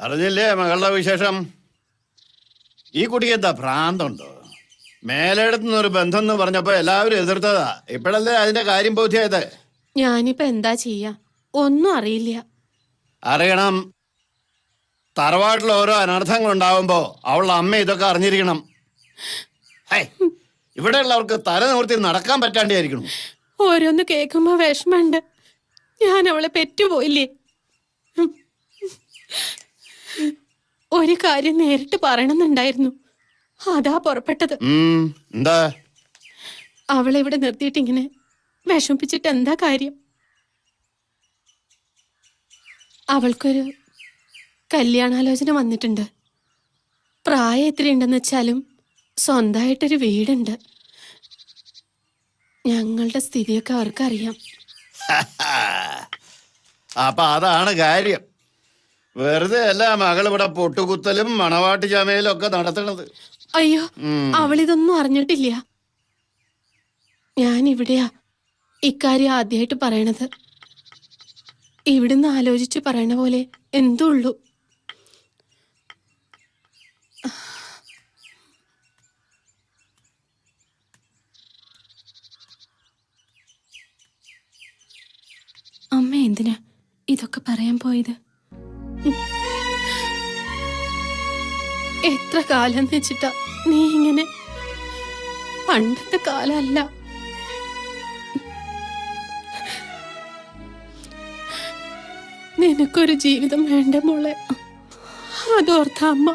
അറിഞ്ഞില്ലേ മകളുടെ വിശേഷം? ഈ കുട്ടിക്ക് എന്താ ഭ്രാന്തുണ്ടോ? മേലെടുത്തുനിന്നൊരു ബന്ധം എന്ന് പറഞ്ഞപ്പോ എല്ലാവരും എതിർത്തതാ. ഇപ്പോഴല്ലേ അതിന്റെ കാര്യം ബോധ്യായത്. ഞാനിപ്പോ എന്താ ചെയ്യാ? ഒന്നും അറിയില്ല. അറിയണം. തറവാട്ടിൽ ഓരോ അനർത്ഥങ്ങൾ ഉണ്ടാവുമ്പോ അവളുടെ അമ്മ ഇതൊക്കെ അറിഞ്ഞിരിക്കണം. ഇവിടെയുള്ളവർക്ക് തല നിവർത്തി നടക്കാൻ പറ്റാണ്ടായിരിക്കണം. ഓരോന്ന് കേൾക്കുമ്പോ വിഷമുണ്ട്. ഞാൻ അവളെ പെറ്റുപോയില്ലേ? ഒരു കാര്യം നേരിട്ട് പറയണമെന്നുണ്ടായിരുന്നു, അതാ പുറപ്പെട്ടത്. എന്താ? അവളെ ഇവിടെ നിർത്തിയിട്ട് ഇങ്ങനെ വിഷമിപ്പിച്ചിട്ട് എന്താ കാര്യം? അവൾക്കൊരു കല്യാണാലോചന വന്നിട്ടുണ്ട്. പ്രായം എത്രയുണ്ടെന്ന് വെച്ചാലും സ്വന്തമായിട്ടൊരു വീടുണ്ട്. ഞങ്ങളുടെ സ്ഥിതിയൊക്കെ അവർക്കറിയാം. അപ്പൊ അതാണ് കാര്യം. വെറുതെ അല്ല മകൾ ഇവിടെ പൊട്ടുകുത്തലും മണവാട്ടി ചമയലും ഒക്കെ നടത്തണത്. അയ്യോ, അവളിതൊന്നും അറിഞ്ഞിട്ടില്ല. ഞാൻ ഇവിടെയാ ഇക്കാര്യം ആദ്യമായിട്ട് പറയണത്. ഇവിടുന്ന് ആലോചിച്ച് പറയണ പോലെ എന്തോ ഉള്ളൂ. അമ്മ എന്തിനാ ഇതൊക്കെ പറയാൻ പോയത്? എത്ര കാലം വെച്ചിട്ടാ നീ ഇങ്ങനെ? പണ്ടത്തെ കാലമല്ല. നിനക്കൊരു ജീവിതം വേണ്ട മോളെ, അതോർത്ത അമ്മ.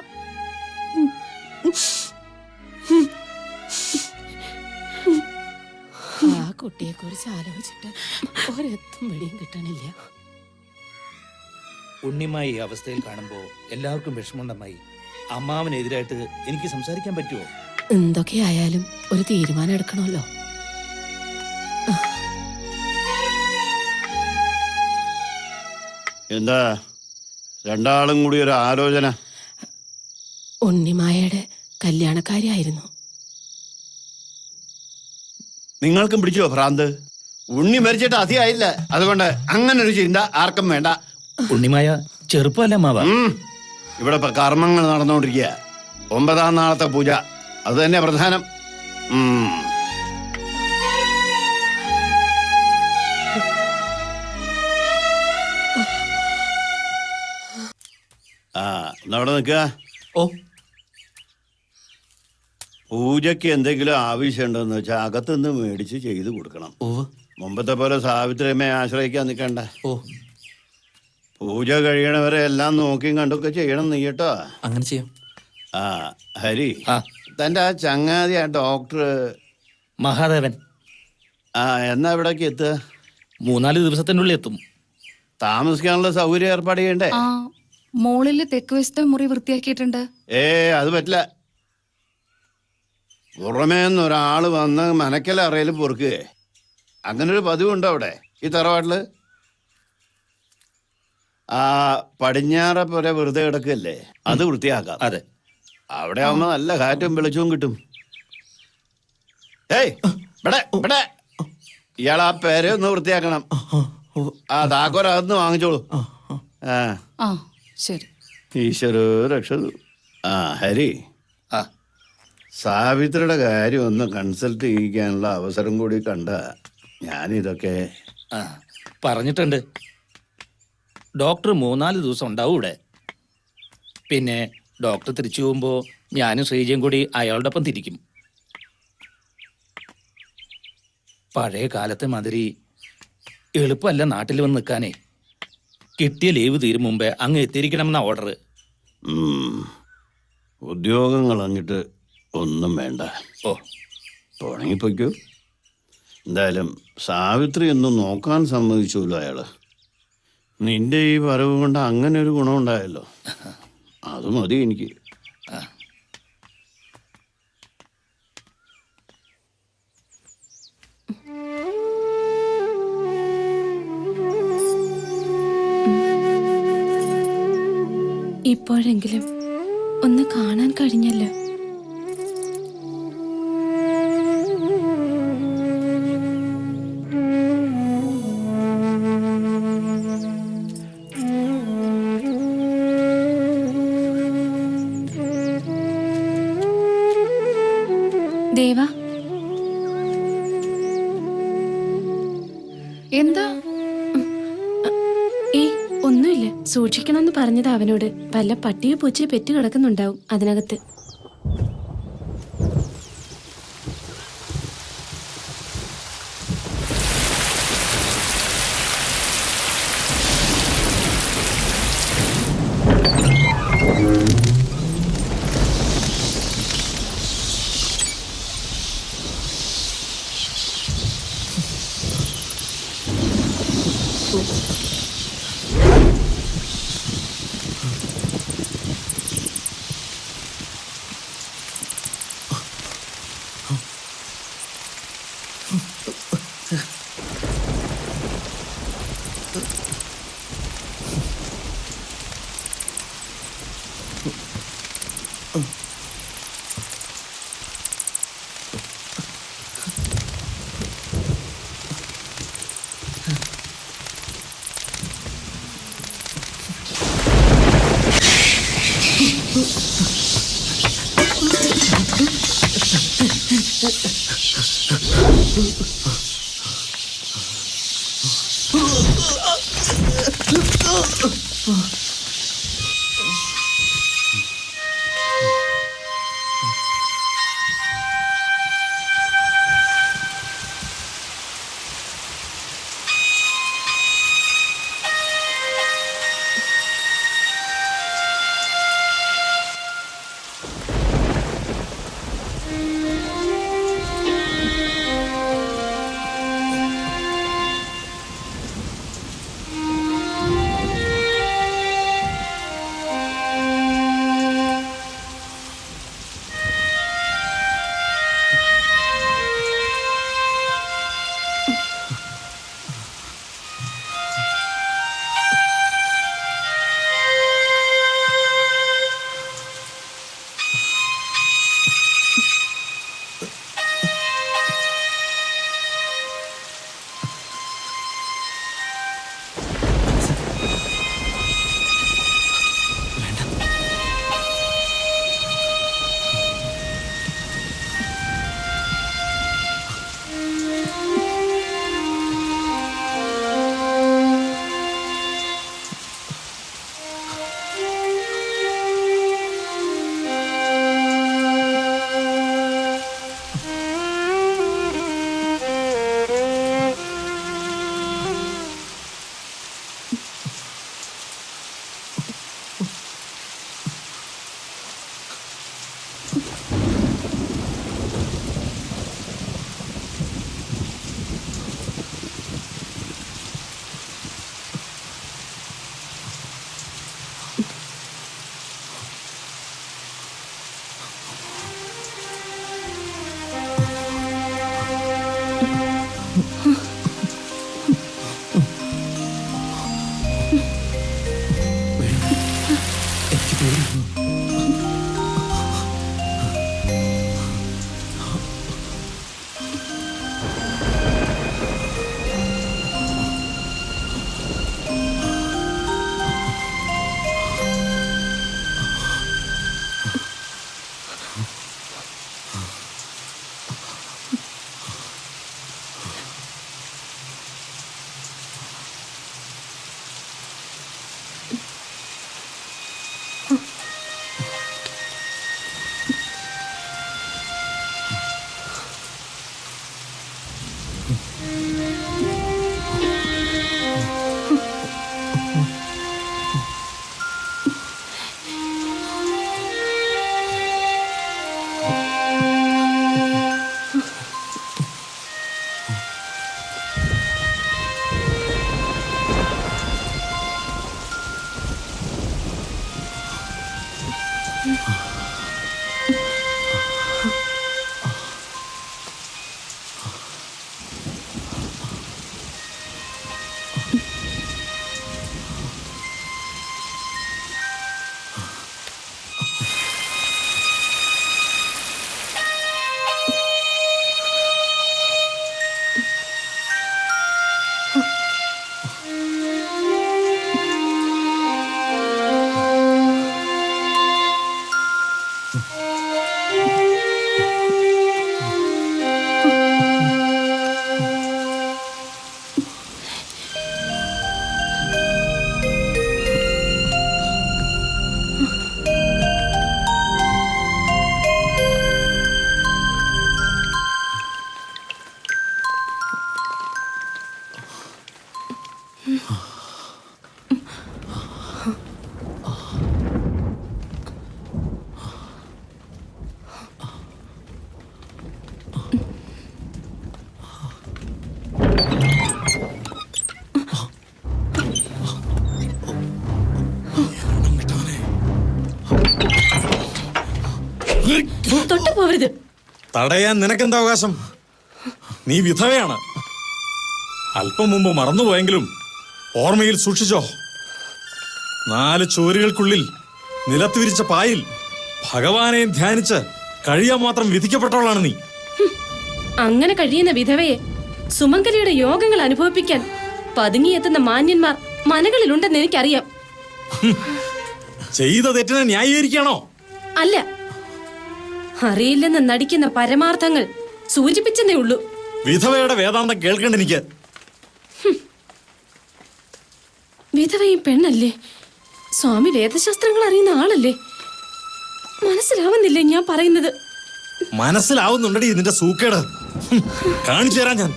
ആ കുട്ടിയെ കുറിച്ച് ആലോചിച്ചിട്ട് ഒരെത്തും വെടിയും കിട്ടണില്ല. ഉണ്ണിമായി ഈ അവസ്ഥയിൽ കാണുമ്പോൾ എല്ലാവർക്കും വിഷമമുണ്ടമ്മായി. അമ്മാവനെതിരായിട്ട് എനിക്ക് സംസാരിക്കാൻ പറ്റുമോ? എന്തൊക്കെയായാലും ഒരു തീരുമാനം എടുക്കണമല്ലോ. എന്താ രണ്ടാളും കൂടി ഒരു ആലോചന? ഉണ്ണിമായയുടെ കല്യാണക്കാരിയായിരുന്നു. നിങ്ങൾക്കും പിടിച്ചോ ഭ്രാന്ത്? ഉണ്ണി മരിച്ചിട്ട് അധികമായില്ല, അതുകൊണ്ട് അങ്ങനെ ഒരു ചിന്ത ആർക്കും വേണ്ട. ഉണ്ണിമായ ചെറുപ്പമല്ല മാവ. ഇവിടെ ഇപ്പൊ കർമ്മങ്ങൾ നടന്നുകൊണ്ടിരിക്കുക. 9-ാം നാളത്തെ പൂജ, അത് തന്നെ പ്രധാനം. അവിടെ നിൽക്കുക. പൂജയ്ക്ക് എന്തെങ്കിലും ആവശ്യമുണ്ടെന്ന് വെച്ചാൽ അകത്തുനിന്ന് മേടിച്ച് ചെയ്ത് കൊടുക്കണം. മുമ്പത്തെ പോലെ സാവിത്രിയമ്മയെ ആശ്രയിക്കാൻ നിൽക്കണ്ട. പൂജ കഴിയണവരെ എല്ലാം നോക്കിയും കണ്ടൊക്കെ ചെയ്യണം നീ കേട്ടോ. അങ്ങനെ ചെയ്യാം. ഹരി, തന്റെ ആ ചങ്ങാതി ആ ഡോക്ടർ മഹാദേവൻ എന്നാ ഇവിടേക്ക് എത്തുക? 3-4 ദിവസത്തിനുള്ളിൽ എത്തും. താമസിക്കാനുള്ള സൗകര്യം ഏർപ്പാട് ചെയ്യണ്ടേ? മോളില് തെക്ക് വശത്തെ മുറി വൃത്തിയാക്കിയിട്ടുണ്ട്. അത് പറ്റില്ല. പുറമേന്നൊരാള് വന്ന് മനക്കല അറയിൽ പൊറുക്കുകയെ, അങ്ങനെ ഒരു പതിവുണ്ടോ അവിടെ ഈ തറവാട്ടില്? ആ പടിഞ്ഞാറ പോലെ വെറുതെ കിടക്കല്ലേ, അത് വൃത്തിയാക്കാം. അതെ, അവിടെ ആവുമ്പോ നല്ല കാറ്റും വെളിച്ചവും കിട്ടും. ഇവിടെ ഇയാൾ ആ പേര് ഒന്ന് വൃത്തിയാക്കണം. താക്കോലകത്ത് വാങ്ങിച്ചോളൂ. ശരി. ഈശ്വരോ രക്ഷതു. ഹരി, സാവിത്രിയുടെ കാര്യം ഒന്ന് കൺസൾട്ട് ചെയ്യിക്കാനുള്ള അവസരം കൂടി കണ്ട ഞാനിതൊക്കെ പറഞ്ഞിട്ടുണ്ട്. ഡോക്ടർ 3-4 ദിവസം ഉണ്ടാവും ഇവിടെ. പിന്നെ ഡോക്ടർ തിരിച്ചു പോകുമ്പോൾ ഞാനും ശ്രീജയും കൂടി അയാളുടെ ഒപ്പം തിരിക്കും. പഴയ കാലത്തെ മാതിരി എളുപ്പമല്ല നാട്ടിൽ വന്ന് നിൽക്കാനേ. കിട്ടിയ ലീവ് തീരും മുമ്പേ അങ്ങ് എത്തിയിരിക്കണമെന്ന ഓർഡർ. ഉദ്യോഗം കളഞ്ഞിട്ട് ഒന്നും വേണ്ട. പോണെങ്കിപ്പോയ്ക്കോ. എന്തായാലും സാവിത്രി ഒന്നും നോക്കാൻ സമ്മതിച്ചല്ലോ അയാള്. നിന്റെ ഈ വരവ് കൊണ്ട് അങ്ങനെ ഒരു ഗുണമുണ്ടായല്ലോ, അത് മതി എനിക്ക്. ഇപ്പോഴെങ്കിലും ഒന്ന് കാണാൻ കഴിഞ്ഞല്ലോ. എന്താ? ഒന്നുമില്ല, സൂക്ഷിക്കണമെന്ന് പറഞ്ഞത് അവനോട്. വല്ല പട്ടിയോ പൂച്ചയോ പെറ്റ് കിടക്കുന്നുണ്ടാവും അതിനകത്ത്. തൊട്ടു പോവരുത്. തടയാൻ നിനക്കെന്താ അവകാശം? നീ വിധവയാണ്. അല്പം മുമ്പ് മറന്നുപോയെങ്കിലും ഓർമ്മയിൽ സൂക്ഷിച്ചോ. 4 ചുവരുകൾക്കുള്ളിൽ നിലത്ത് വിരിച്ച പായിൽ ഭഗവാനെയും ധ്യാനിച്ച് കഴിയാൻ മാത്രം വിധിക്കപ്പെട്ടവളാണ് നീ. അങ്ങനെ കഴിയുന്ന വിധവയെ സുമംഗലിയുടെ യോഗങ്ങൾ അനുഭവിപ്പിക്കാൻ പതുങ്ങിയെത്തുന്ന മാന്യന്മാർ മനകളിലുണ്ടെന്ന് എനിക്കറിയാം. ചെയ്ത തെറ്റിനെ ന്യായീകരിക്കണോ? അല്ല, അറിയില്ലെന്ന് നടിക്കുന്ന പരമാർത്ഥങ്ങൾ സൂചിപ്പിച്ചെന്നേ ഉള്ളൂ. വിധവയുടെ വേദാന്തം കേൾക്കണ്ട എനിക്ക്. വിധവയും പെണ്ണല്ലേ? സ്വാമി വേദശാസ്ത്രങ്ങൾ അറിയുന്ന ആളല്ലേ? മനസ്സിലാവുന്നില്ലേ ഞാൻ പറയുന്നത്? മനസ്സിലാവുന്നുണ്ടടി നിന്റെ സൂക്കേട്. കാണിച്ചു തരാം ഞാൻ.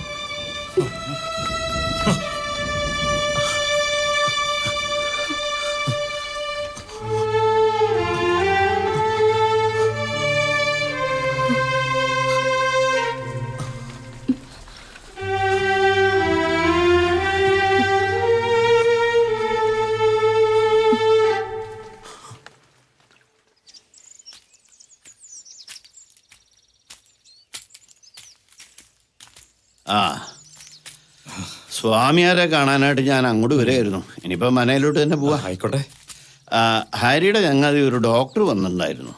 ആ, സ്വാമിയാരെ കാണാനായിട്ട് ഞാൻ അങ്ങോട്ട് വരികയായിരുന്നു. ഇനിയിപ്പോൾ മനയിലോട്ട് തന്നെ പോവാ. ആയിക്കോട്ടെ. ഹാരിയുടെ ചങ്ങാതി ഒരു ഡോക്ടർ വന്നിട്ടുണ്ടായിരുന്നു.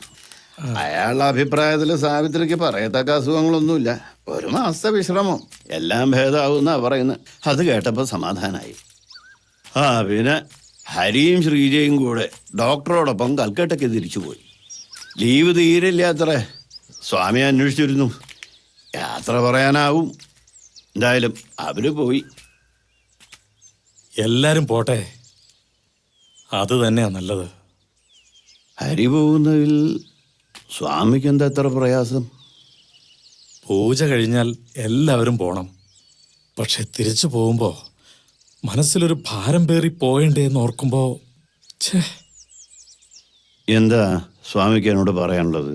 അയാളുടെ അഭിപ്രായത്തിൽ സാവിത്രിക്ക് പറയത്തക്ക അസുഖങ്ങളൊന്നുമില്ല. 1 മാസത്തെ വിശ്രമം, എല്ലാം ഭേദമാവുന്നാ പറയുന്നത്. അത് കേട്ടപ്പോൾ സമാധാനമായി. പിന്നെ ഹരിയും ശ്രീജയും കൂടെ ഡോക്ടറോടൊപ്പം കൽക്കട്ടയ്ക്ക് തിരിച്ചുപോയി. ലീവ് തീരില്ലാത്രേ. സ്വാമി അന്വേഷിച്ചിരുന്നു. യാത്ര പറയാനാവും. എന്തായാലും അവര് പോയി. എല്ലാരും പോട്ടെ, അത് തന്നെയാ നല്ലത്. ഹരി പോകുന്നതിൽ സ്വാമിക്ക് എന്താ എത്ര പ്രയാസം? പൂജ കഴിഞ്ഞാൽ എല്ലാവരും പോണം. പക്ഷെ തിരിച്ചു പോകുമ്പോ മനസ്സിലൊരു ഭാരം പേറി പോയണ്ടേന്ന് ഓർക്കുമ്പോ എന്താ സ്വാമിക്ക് എന്നോട് പറയാനുള്ളത്?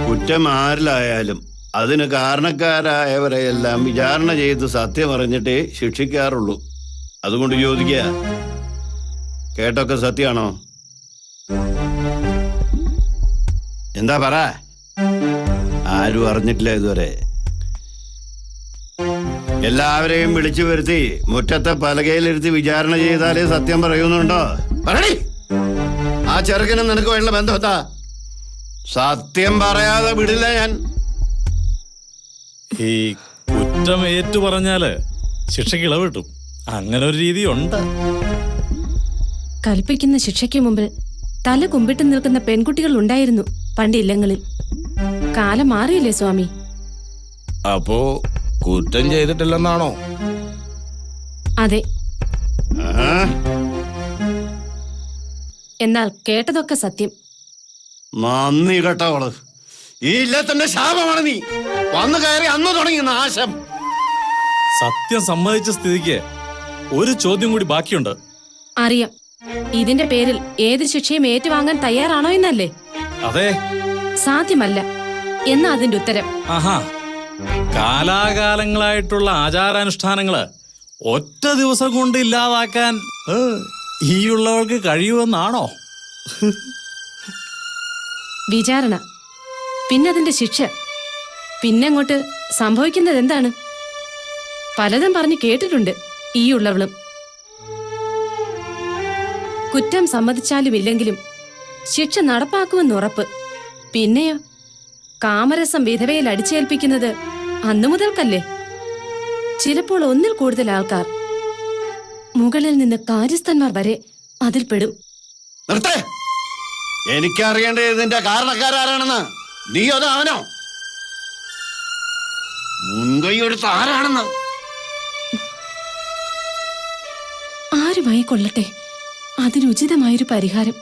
കുറ്റം ആരിലായാലും അതിന് കാരണക്കാരായവരെയെല്ലാം വിചാരണ ചെയ്ത് സത്യം അറിഞ്ഞിട്ടേ ശിക്ഷിക്കാറുള്ളൂ. അതുകൊണ്ട് ചോദിക്കുക, കേട്ടൊക്കെ സത്യമാണോ? എന്താ പറ? ആരും അറിഞ്ഞിട്ടില്ല ഇതുവരെ. എല്ലാവരെയും വിളിച്ചു വരുത്തി മുറ്റത്തെ പലകയിലിരുത്തി വിചാരണ ചെയ്താലേ സത്യം പറയുന്നുണ്ടോ? പറയടി, ആ ചെറുക്കനും നിനക്ക് വേണ്ട ബന്ധം എന്താ? സത്യം പറയാതെ വിടില്ല ഞാൻ. ഈ കുറ്റം ഏറ്റു പറഞ്ഞാല് ശിക്ഷയ്ക്ക് ഇളവ് കിട്ടും. അങ്ങനെ ഒരു രീതി ഉണ്ട്. കൽപ്പിക്കുന്ന ശിക്ഷയ്ക്ക് മുമ്പിൽ തല കുമ്പിട്ട് നിൽക്കുന്ന പെൺകുട്ടികൾ ഉണ്ടായിരുന്നു പണ്ട് ഇല്ലങ്ങളിൽ. കാലം മാറിയില്ലേ സ്വാമി? അപ്പോ കുറ്റം ചെയ്തിട്ടില്ലെന്നാണോ? അതെ. എന്നാൽ കേട്ടതൊക്കെ സത്യം. നന്ദി കേട്ടവള്. ഈ ഇല്ലത്തിന്റെ ശാപമാണ് നീ. വന്നു കയറി അന്ന് തുടങ്ങി നാശം. സത്യം സമ്മതിച്ച സ്ഥിതിക്ക് ഒരു ചോദ്യം കൂടി ബാക്കിയുണ്ട്. അറിയാം. ഇതിന്റെ പേരിൽ ഏത് ശിക്ഷയും ഏറ്റുവാങ്ങാൻ തയ്യാറാണോ എന്നല്ലേ? അതെ. സാധ്യമല്ല എന്നാ അതിന്റെ ഉത്തരം. ആഹാ, കാലാകാലങ്ങളായിട്ടുള്ള ആചാരാനുഷ്ഠാനങ്ങള് ഒറ്റ ദിവസം കൊണ്ട് ഇല്ലാതാക്കാൻ ഈ ഉള്ളവർക്ക് കഴിയുമെന്നാണോ? വിചാരണ, പിന്നെ അതിന്റെ ശിക്ഷ, പിന്നങ്ങോട്ട് സംഭവിക്കുന്നത് എന്താണ്? പലതും പറഞ്ഞു കേട്ടിട്ടുണ്ട് ഈ ഉള്ളവളും. കുറ്റം സമ്മതിച്ചാലും ഇല്ലെങ്കിലും ശിക്ഷ നടപ്പാക്കുമെന്ന് ഉറപ്പ്. പിന്നെയോ കാമരസം വിധവയിൽ അടിച്ചേൽപ്പിക്കുന്നത് അന്നു മുതൽക്കല്ലേ? ചിലപ്പോൾ ഒന്നിൽ കൂടുതൽ ആൾക്കാർ, മുകളിൽ നിന്ന് കാര്യസ്ഥന്മാർ വരെ അതിൽപ്പെടും. എനിക്കറിയേണ്ടത് ഇതിന്റെ കാരണക്കാരാണെന്ന്. നീയോ അവനോ? മുൻകൈയെടുത്ത് ആരാണെന്ന്? ആരുമായി കൊള്ളട്ടെ, അതിനുചിതമായൊരു പരിഹാരം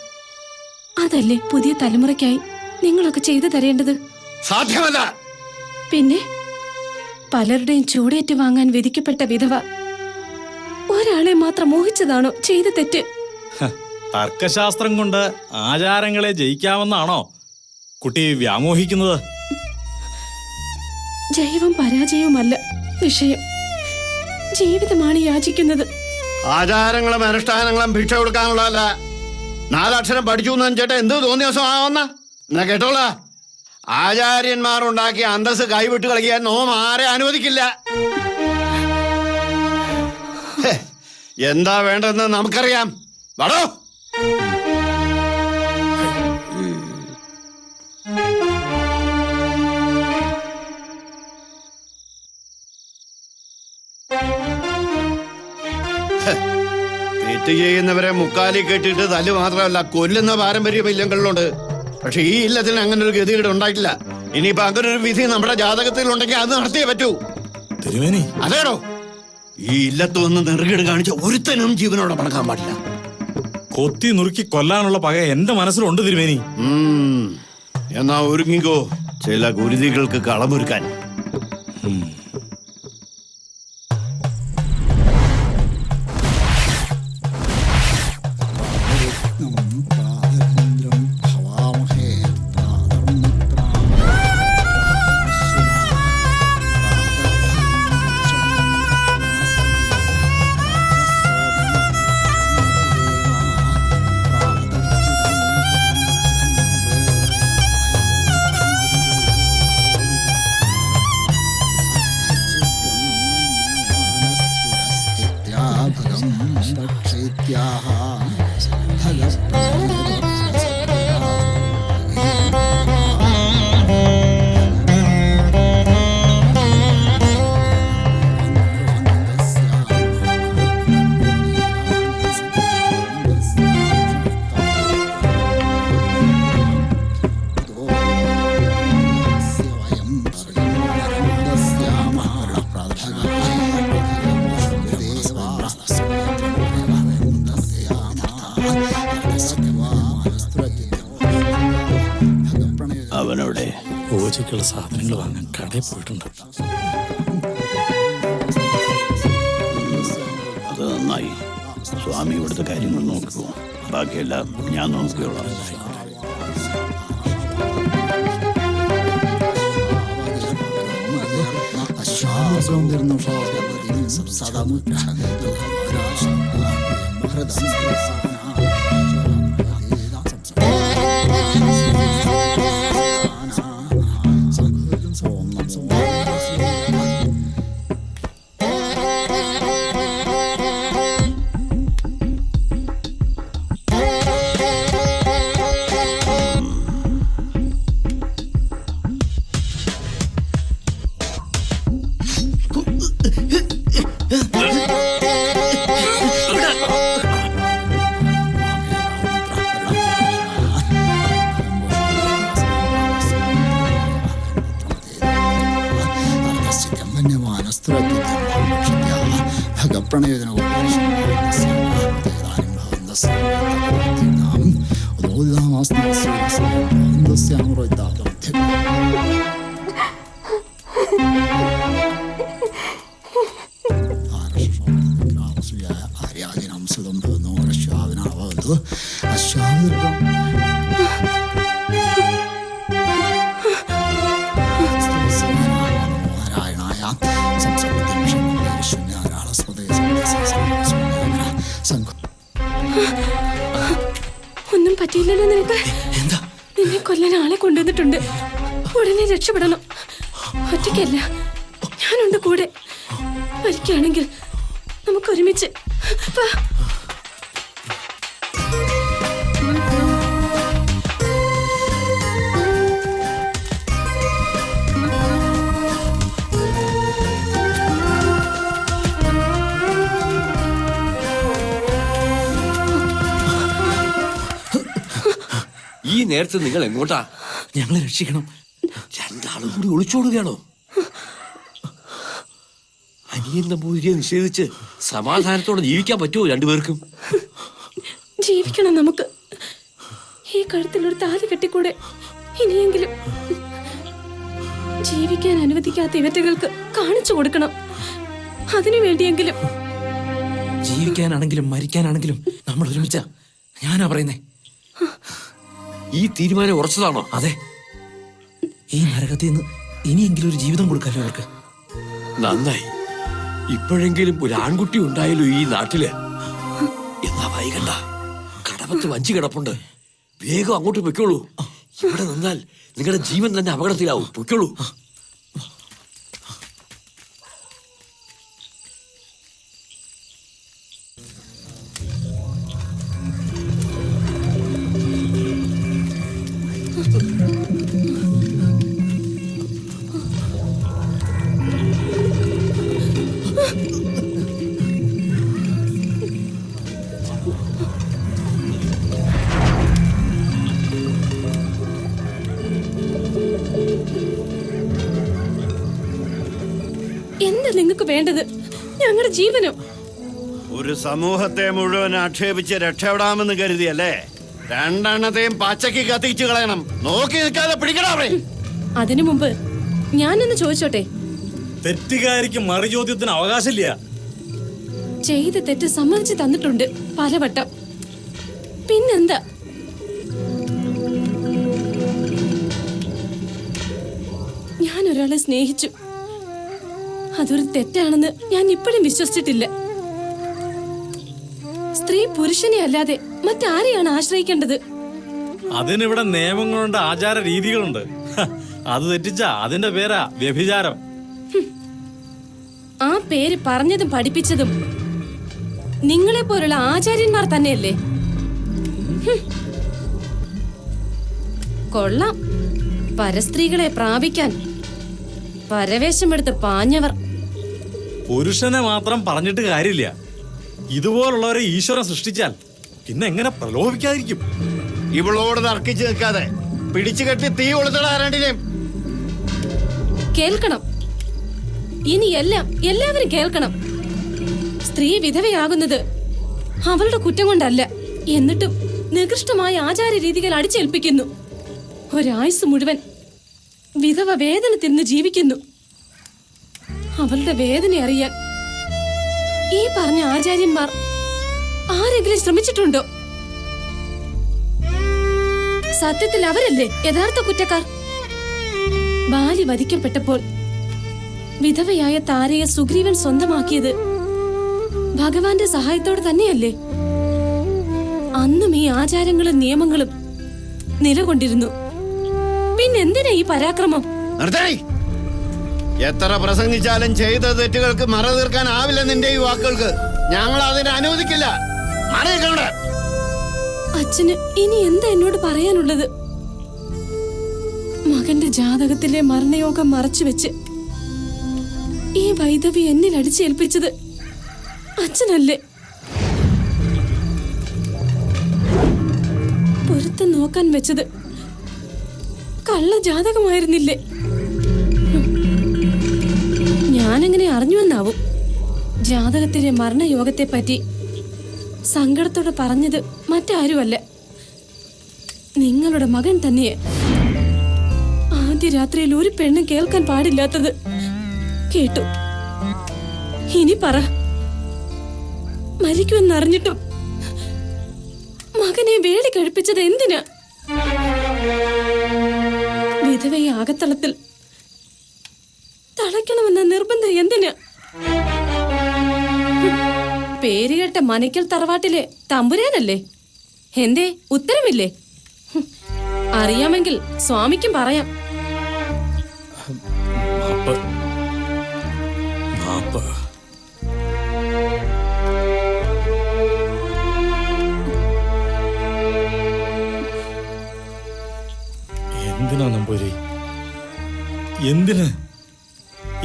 അതല്ലേ പുതിയ തലമുറയ്ക്കായി നിങ്ങളൊക്കെ ചെയ്തു തരേണ്ടത്? സാധ്യമല്ല. പിന്നെ പലരുടെയും ചൂടേറ്റ് വാങ്ങാൻ വിധിക്കപ്പെട്ട വിധവ ഒരാളെ മാത്രം മോഹിച്ചതാണോ ചെയ്ത തെറ്റ്? തർക്കശാസ്ത്രം കൊണ്ട് ആചാരങ്ങളെ ജയിക്കാമെന്നാണോ കുട്ടി വ്യാമോഹിക്കുന്നത്? ജൈവം പരാജയവുമല്ല വിഷയം, ജീവിതമാണ് യാചിക്കുന്നത്. ആചാരങ്ങളും അനുഷ്ഠാനങ്ങളും ഭിക്ഷ കൊടുക്കാനുള്ളതല്ല. 4 അക്ഷരം പഠിച്ചു എന്ന് ചേട്ടാ എന്ത് തോന്നിയ ദിവസം ആവുന്ന എന്നാ കേട്ടോള. ആചാര്യന്മാരുണ്ടാക്കിയ അന്തസ് കൈവിട്ട് കളിക്കാൻ നോം ആരെ അനുവദിക്കില്ല. എന്താ വേണ്ടതെന്ന് നമുക്കറിയാം. വടോ തെറ്റ് ചെയ്യുന്നവരെ മുക്കാലി കെട്ടിയിട്ട് തല്ല് മാത്രമല്ല കൊല്ലുന്ന പാരമ്പര്യം ഇല്ലങ്ങളിലുണ്ട്. പക്ഷെ ഈ ഇല്ലത്തിന് അങ്ങനെ ഒരു ഗതികേട് ഉണ്ടായിട്ടില്ല. ഇനിയിപ്പോ അങ്ങനെ ഒരു വിധി നമ്മുടെ ജാതകത്തിൽ ഉണ്ടെങ്കിൽ അത് നടത്തിയേ പറ്റൂ. തിരുമേനി അതേടോ, ഈ ഇല്ലത്ത് വന്ന് നെറുകേട് കാണിച്ച ഒരുത്തനും ജീവനോടെ പണക്കാൻ പാടില്ല. കൊത്തി നുറുക്കി കൊല്ലാനുള്ള പക എന്റെ മനസ്സിലുണ്ട് തിരുമേനി. എന്നാ ഒരുങ്ങിക്കോ ചില ഗുരുതികൾക്ക് കളമൊരുക്കാൻ. അവനവിടെ പൂജയ്ക്കുള്ള സാധനങ്ങൾ വാങ്ങാൻ കടയിൽ പോയിട്ടുണ്ട്. അത് നന്നായി. സ്വാമി ഇവിടുത്തെ കാര്യങ്ങൾ നോക്കുമോ? ബാക്കിയെല്ലാം ഞാൻ നോക്കിയോളാം. ഒന്നും പറ്റിയില്ലല്ലോ നിനക്ക്? നിന്നെ കൊല്ലാൻ ആളെ കൊണ്ടുവന്നിട്ടുണ്ട്. ഉടനെ രക്ഷപ്പെടണം. ഒറ്റയ്ക്കല്ല, ഞാനുണ്ട് കൂടെ. മരിക്കുകയാണെങ്കിൽ നമുക്ക് ഒരുമിച്ച് ഈ നേരത്തെ നിങ്ങൾ എങ്ങോട്ടാ? ഞങ്ങളെ രക്ഷിക്കണം. രണ്ടാളും കൂടി ഒളിച്ചോടുകയാണോ? അനിയൻ നമ്പൂതിരിയെ നിഷേധിച്ച് സമാധാനത്തോടെ ജീവിക്കാൻ പറ്റുമോ രണ്ടുപേർക്കും? ജീവിക്കണം നമുക്ക്. ഈ കഴുത്തിലൊരു താലി കെട്ടിക്കൂടെ? ഇനിയെങ്കിലും ജീവിക്കാൻ അനുവദിക്കാത്ത ഇവറ്റകൾക്ക് കാണിച്ചു കൊടുക്കണം. അതിനു വേണ്ടിയെങ്കിലും. ജീവിക്കാനാണെങ്കിലും മരിക്കാനാണെങ്കിലും നമ്മൾ ഒരുമിച്ച. ഞാനാ പറയുന്നേ. ഈ തീരുമാനം ഉറച്ചതാണോ? അതെ. ഈ നരകത്തിൽ നിന്ന് ഇനിയെങ്കിലും ഒരു ജീവിതം കൊടുക്കാമല്ലോ അവർക്ക്. നന്നായി. ഇപ്പോഴെങ്കിലും ഒരു ആൺകുട്ടി ഉണ്ടായല്ലോ ഈ നാട്ടില്. എന്നാ വൈകണ്ട, കടവത്ത് വഞ്ചി കിടപ്പുണ്ട്. വേഗം അങ്ങോട്ട് പൊയ്ക്കോളൂ. ഇവിടെ നിന്നാൽ നിങ്ങളുടെ ജീവൻ തന്നെ അപകടത്തിലാവും. പൊയ്ക്കോളൂ. എന്താ നിങ്ങൾക്ക് വേണ്ടത്? ഞങ്ങളുടെ ജീവനോ? ഒരു സമൂഹത്തെ മുഴുവൻ ആക്ഷേപിച്ച് രക്ഷപ്പെടാമെന്ന് കരുതിയല്ലേ? രണ്ടെണ്ണത്തെയും പച്ചക്ക് കത്തിച്ചു കളയണം. നോക്കി നിൽക്കാതെ പിടിക്കണേ. അതിനു മുമ്പ് ഞാനൊന്ന് ചോദിച്ചോട്ടെ. തെറ്റുകാരിക്ക് മറുചോദ്യത്തിന് അവകാശമില്ല. ചെയ്ത തെറ്റ് സമ്മതിച്ചു തന്നിട്ടുണ്ട് പലവട്ടം. പിന്നെന്താ? ഞാൻ ഒരാളെ സ്നേഹിച്ചു. അതൊരു തെറ്റാണെന്ന് ഞാൻ ഇപ്പോഴും വിശ്വസിച്ചിട്ടില്ല. സ്ത്രീ പുരുഷനെ അല്ലാതെ മറ്റാരെയാണ് ആശ്രയിക്കേണ്ടത്? അതിനിവിടെ നിയമങ്ങളുണ്ട്, ആചാര രീതികളുണ്ട്. അത് തെറ്റിച്ച അതിന്റെ പേരാ വ്യഭിചാരം. ആ പേര് പറഞ്ഞതും പഠിപ്പിച്ചതും നിങ്ങളെ പോലുള്ള ആചാര്യന്മാർ തന്നെയല്ലേ? കൊള്ളാം. പരസ്ത്രീകളെ പ്രാപിക്കാൻ പരവേശമെടുത്ത് പാഞ്ഞവർ. പുരുഷനെ മാത്രം പറഞ്ഞിട്ട് കാര്യമില്ല. ഇതുപോലുള്ളവരെ ഈശ്വരൻ സൃഷ്ടിച്ചാൽ പിന്നെ എങ്ങനെ പ്രലോഭിക്കാതിരിക്കും? ഇവളോട് തർക്കിച്ച് നിൽക്കാതെ പിടിച്ചു കെട്ടി തീ കൊളുത്തടാരണ്ടിനെയും. കേൾക്കണം. ഇനി എല്ലാവരും കേൾക്കണം. സ്ത്രീ വിധവയാകുന്നത് അവളുടെ കുറ്റം കൊണ്ടല്ല. എന്നിട്ടും നികൃഷ്ടമായ ആചാര രീതികൾ അടിച്ചേൽപ്പിക്കുന്നു. ഒരായുസ് മുഴുവൻ വിധവ വേദന തിന്ന് ജീവിക്കുന്നു. അവളുടെ വേദന അറിയാൻ ഈ പറഞ്ഞ ആചാര്യന്മാർ ആരെങ്കിലും ശ്രമിച്ചിട്ടുണ്ടോ? സത്യത്തിൽ അവരല്ലേ യഥാർത്ഥ കുറ്റക്കാർ? ബാലി വധിക്കപ്പെട്ടപ്പോൾ വിധവയായ താരയെ സുഗ്രീവൻ സ്വന്തമാക്കിയത് ഭഗവാന്റെ സഹായത്തോടെ തന്നെയല്ലേ? അന്നും ഈ ആചാരങ്ങളും നിയമങ്ങളും നിലകൊണ്ടിരുന്നു. പിന്നെന്തിനാ ഈ പരാക്രമം? എത്ര പ്രസംഗിച്ചാലും ചെയ്ത തെറ്റുകൾക്ക് മറ തീർക്കാനാവില്ല നിന്റെ ഈ വാക്കുകൾക്ക്. ഞങ്ങൾ അതിനെ അനുവദിക്കില്ല. അച്ഛന് ഇനി എന്താ എന്നോട് പറയാനുള്ളത്? മകന്റെ ജാതകത്തിലെ മരണയോഗം മറച്ചുവെച്ച് ഈ വൈദവി എന്നിൽ അടിച്ചേൽപ്പിച്ചത് അച്ഛനല്ലേ? പൊരുത്തം നോക്കാൻ വെച്ചത് കള്ള ജാതകമായിരുന്നില്ലേ? ഞാനെങ്ങനെ അറിഞ്ഞുവെന്നാവും. ജാതകത്തിലെ മരണയോഗത്തെ പറ്റി സങ്കടത്തോടെ പറഞ്ഞത് മറ്റാരുമല്ല, നിങ്ങളുടെ മകൻ തന്നെയെ. ആദ്യ രാത്രിയിൽ ഒരു പെണ്ണും കേൾക്കാൻ പാടില്ലാത്തത് കേട്ടു. ഇനി പറ, മരിക്കുമെന്നറിഞ്ഞിട്ടും മകനെ വേടി കഴിപ്പിച്ചത് എന്തിനാ? വിധവയെ അകത്തളത്തിൽ തളയ്ക്കണമെന്ന നിർബന്ധം എന്തിനാ? പേരുകേട്ട മനയ്ക്കൽ തറവാട്ടിലെ തമ്പുരാനല്ലേ? എന്തേ ഉത്തരവില്ലേ? അറിയാമെങ്കിൽ സ്വാമിക്കും പറയാം. എന്തിനാ നമ്പൂരി?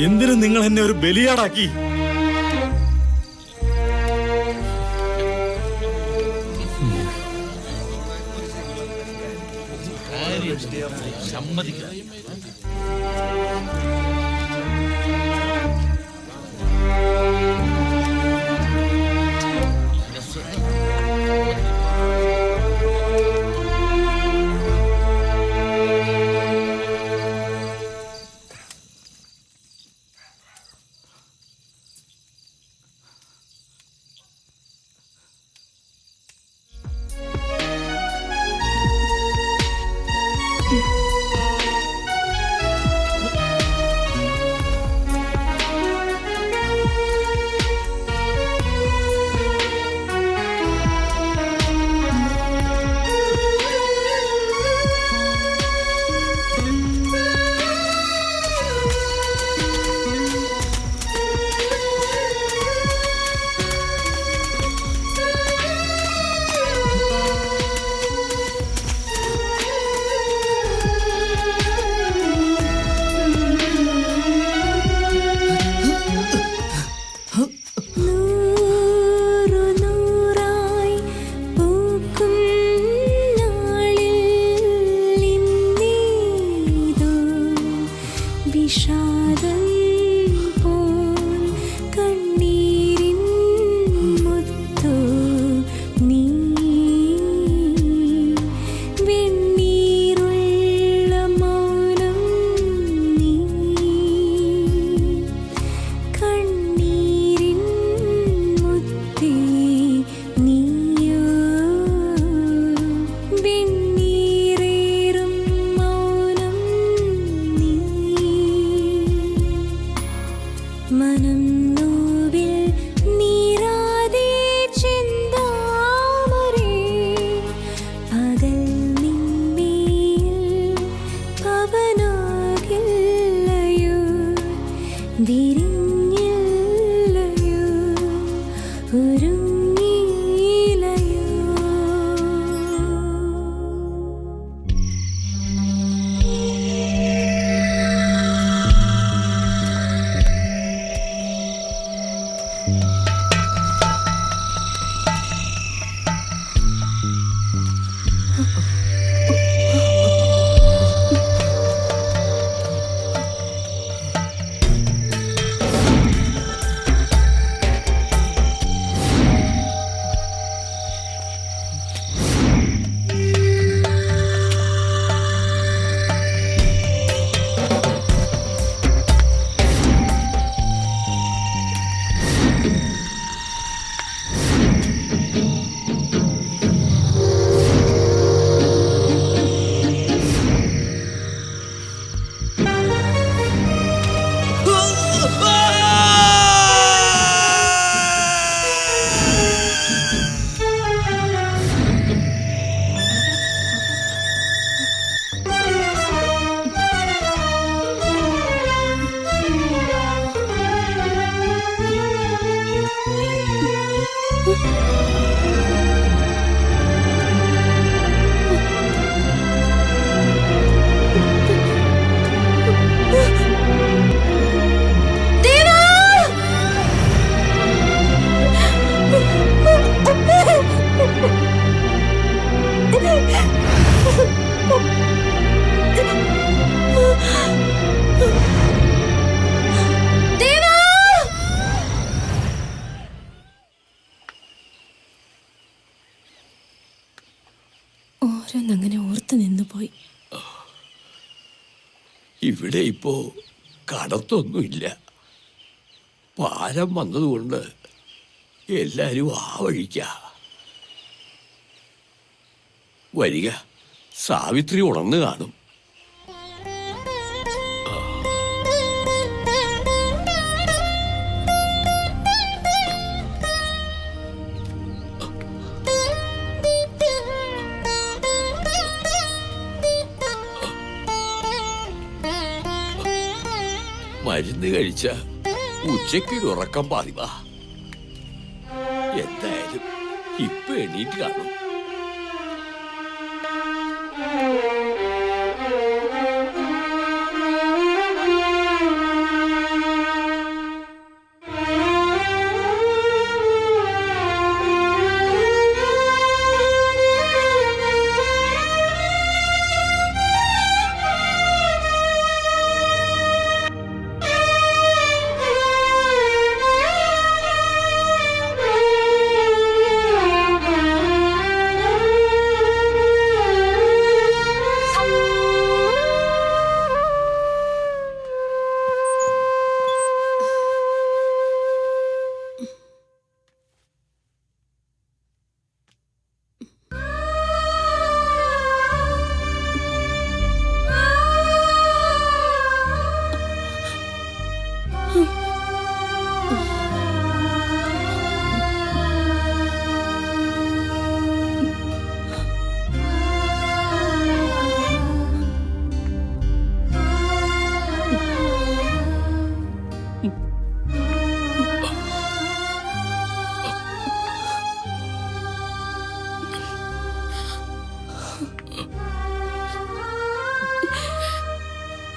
എന്തിന് നിങ്ങൾ എന്നെ ഒരു ബലിയാടാക്കി? ഓരോന്നങ്ങനെ ഓർത്ത് നിന്നു പോയി. ഇവിടെ ഇപ്പോ കടത്തൊന്നുമില്ല. പാലം വന്നതുകൊണ്ട് എല്ലാരും ആ വഴിക്ക. വരിക, സാവിത്രി ഉണർന്നു കാണും. മരുന്ന് കഴിച്ച ഉച്ചയ്ക്കൊരു ഉറക്കം പാതിവാ. എന്തായാലും ഇപ്പൊ എണീറ്റ് കാണും.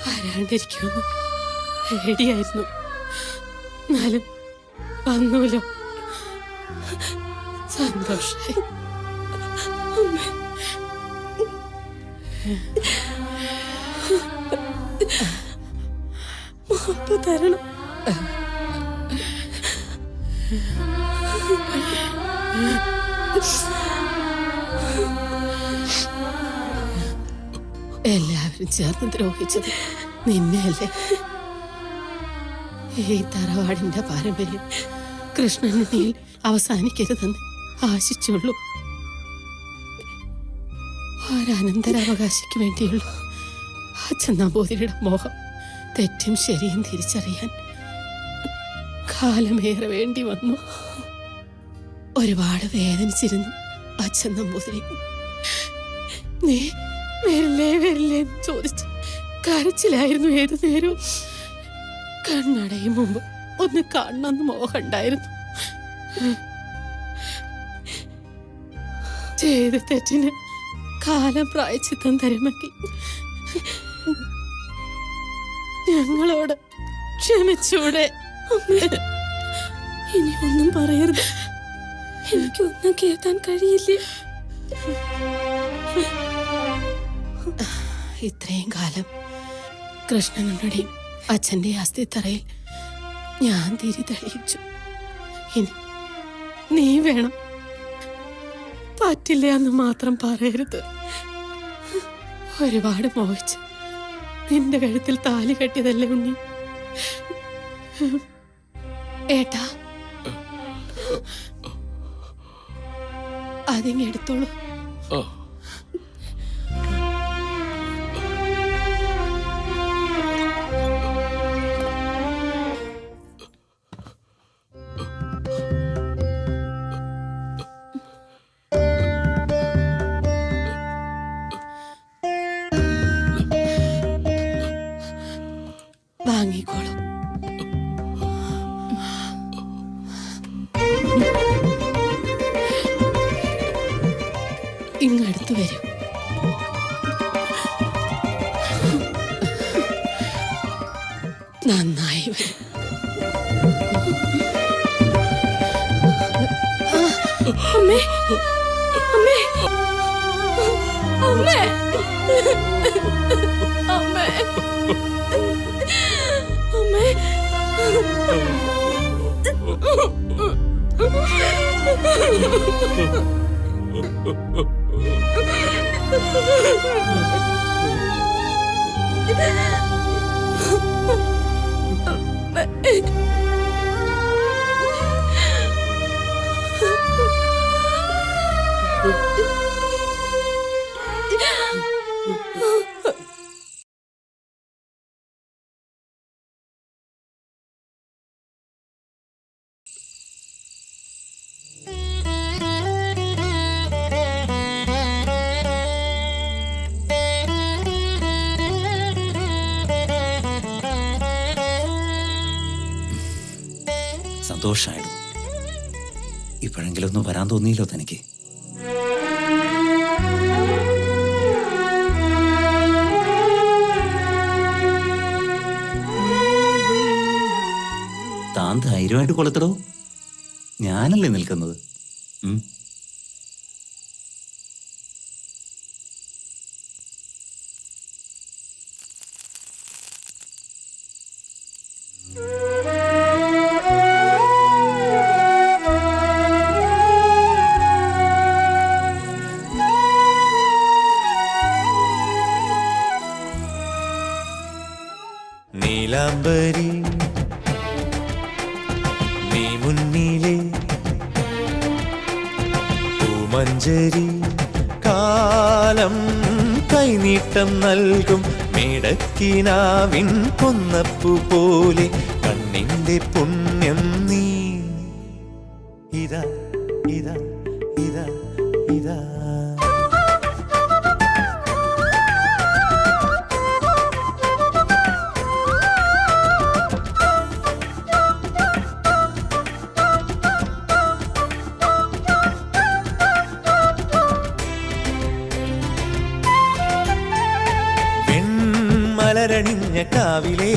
വരാണ്ടിരിക്കുമെന്ന് പേടിയായിരുന്നു. എന്നാലും വന്നൂലോ, സന്തോഷായി. മാപ്പ് തരണം. എല്ലാവരും ചേർന്ന് ദ്രോഹിച്ചത് നിന്നെയല്ലേ? ഈ തറവാടിന്റെ പാരമ്പര്യം കൃഷ്ണനുണ്ണിയിൽ അവസാനിക്കരുതെന്ന് ആശിച്ചുള്ളൂ. ഒരനന്തരാവകാശിക്ക് വേണ്ടിയുള്ള അച്ഛൻ നമ്പൂതിരിയുടെ മോഹം തെറ്റും ശരിയും തിരിച്ചറിയാൻ കാലമേറെ വേണ്ടി വന്നു. ഒരുപാട് വേദനിച്ചിരുന്നു അച്ഛൻ നമ്പൂതിരി. നീ വരില്ലേ വരില്ലേ എന്ന് ചോദിച്ച് കരച്ചിലായിരുന്നു ഏതു നേരവും. കണ്ണടയും മുമ്പ് ഒന്ന് കാണണമെന്ന് മോഹമുണ്ടായിരുന്നു. ചെയ്ത തെറ്റിന് കാലം പ്രായച്ചിത്തം തരുമെങ്കിൽ ഞങ്ങളോട് ക്ഷമിച്ചൂടെ? ഇനി ഒന്നും പറയരുത്, എനിക്കൊന്നും കേൾക്കാൻ കഴിയില്ലേ. ഇത്രയും കാലം കൃഷ്ണനുടെയും അച്ഛൻ്റെ അസ്ഥിത്തറയിൽ ഞാൻ തിരി തെളിയിച്ചു. ഇനി നീ വേണം. പറ്റില്ല എന്ന് മാത്രം പറയരുത്. ഒരുപാട് മോഹിച്ച് നിന്റെ കഴുത്തിൽ താലി കെട്ടിയതല്ലേ ഉണ്ണി? ഏട്ടാ, അതിങ്ങെടുത്തോളൂ. വാങ്ങിക്കോളൂ. ഇങ്ങടുത്ത് വരൂ. നന്നായി വരും. അമ്മേ അമ്മേ അമ്മേ അമ്മേ അമ്മേ സന്തോഷായിരുന്നു. ഇപ്പോഴെങ്കിലും ഒന്ന് വരാൻ തോന്നിയില്ലോ തനിക്ക്? താൻ ധൈര്യമായിട്ട് കൊളുത്തടോ, ഞാനല്ലേ നിൽക്കുന്നത്. നീലാംബരി നീ മുന്നിലെ പൂമഞ്ചരി കാലം കൈനീട്ടം നൽകും മേടക്കിനാവിൻ കൊന്നപ്പു പോലെ കണ്ണിന്റെ പുണ്യം നീ. ഇതാ ഇതാ ഇതാ ഇതാ മലരണിഞ്ഞ കാവിലേ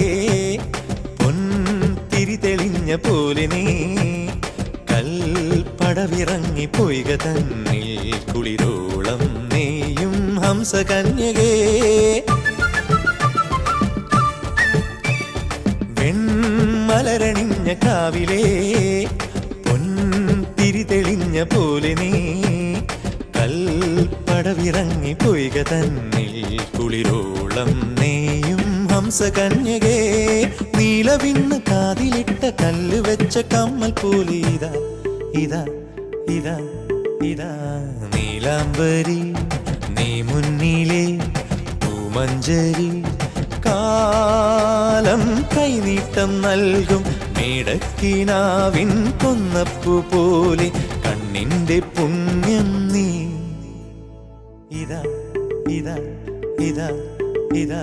പൊൻതിരി തെളിഞ്ഞ പോലെ നീ കൽപ്പടവിറങ്ങി പൊയ്ക തന്നിൽ കുളിരോളം നീയും ഹംസകന്യകേ. വെൺമലരണിഞ്ഞ കാവിലേ പൊൻതിരി തെളിഞ്ഞ പോലെ നീ കൽപ്പടവിറങ്ങി പൊയ്ക തന്നിൽ കുളിരോളം നീയും ഹംസകന്യകേ. നീലവിണ്ണ് കാതിലിട്ട കല്ല് വെച്ച കമ്മൽ പോലെ ഇതാ ഇതാ ഇതാ ഇതാ നീലാംബരി നീ മുന്നിലെ പൂമഞ്ചരി കാലം കൈനീട്ടം നൽകും മേടക്കിനാവിൻ കൊന്നപ്പു പോലെ കണ്ണിന്റെ പുണ്യം നീ. ഇതാ ഇതാ ഇതാ ഇതാ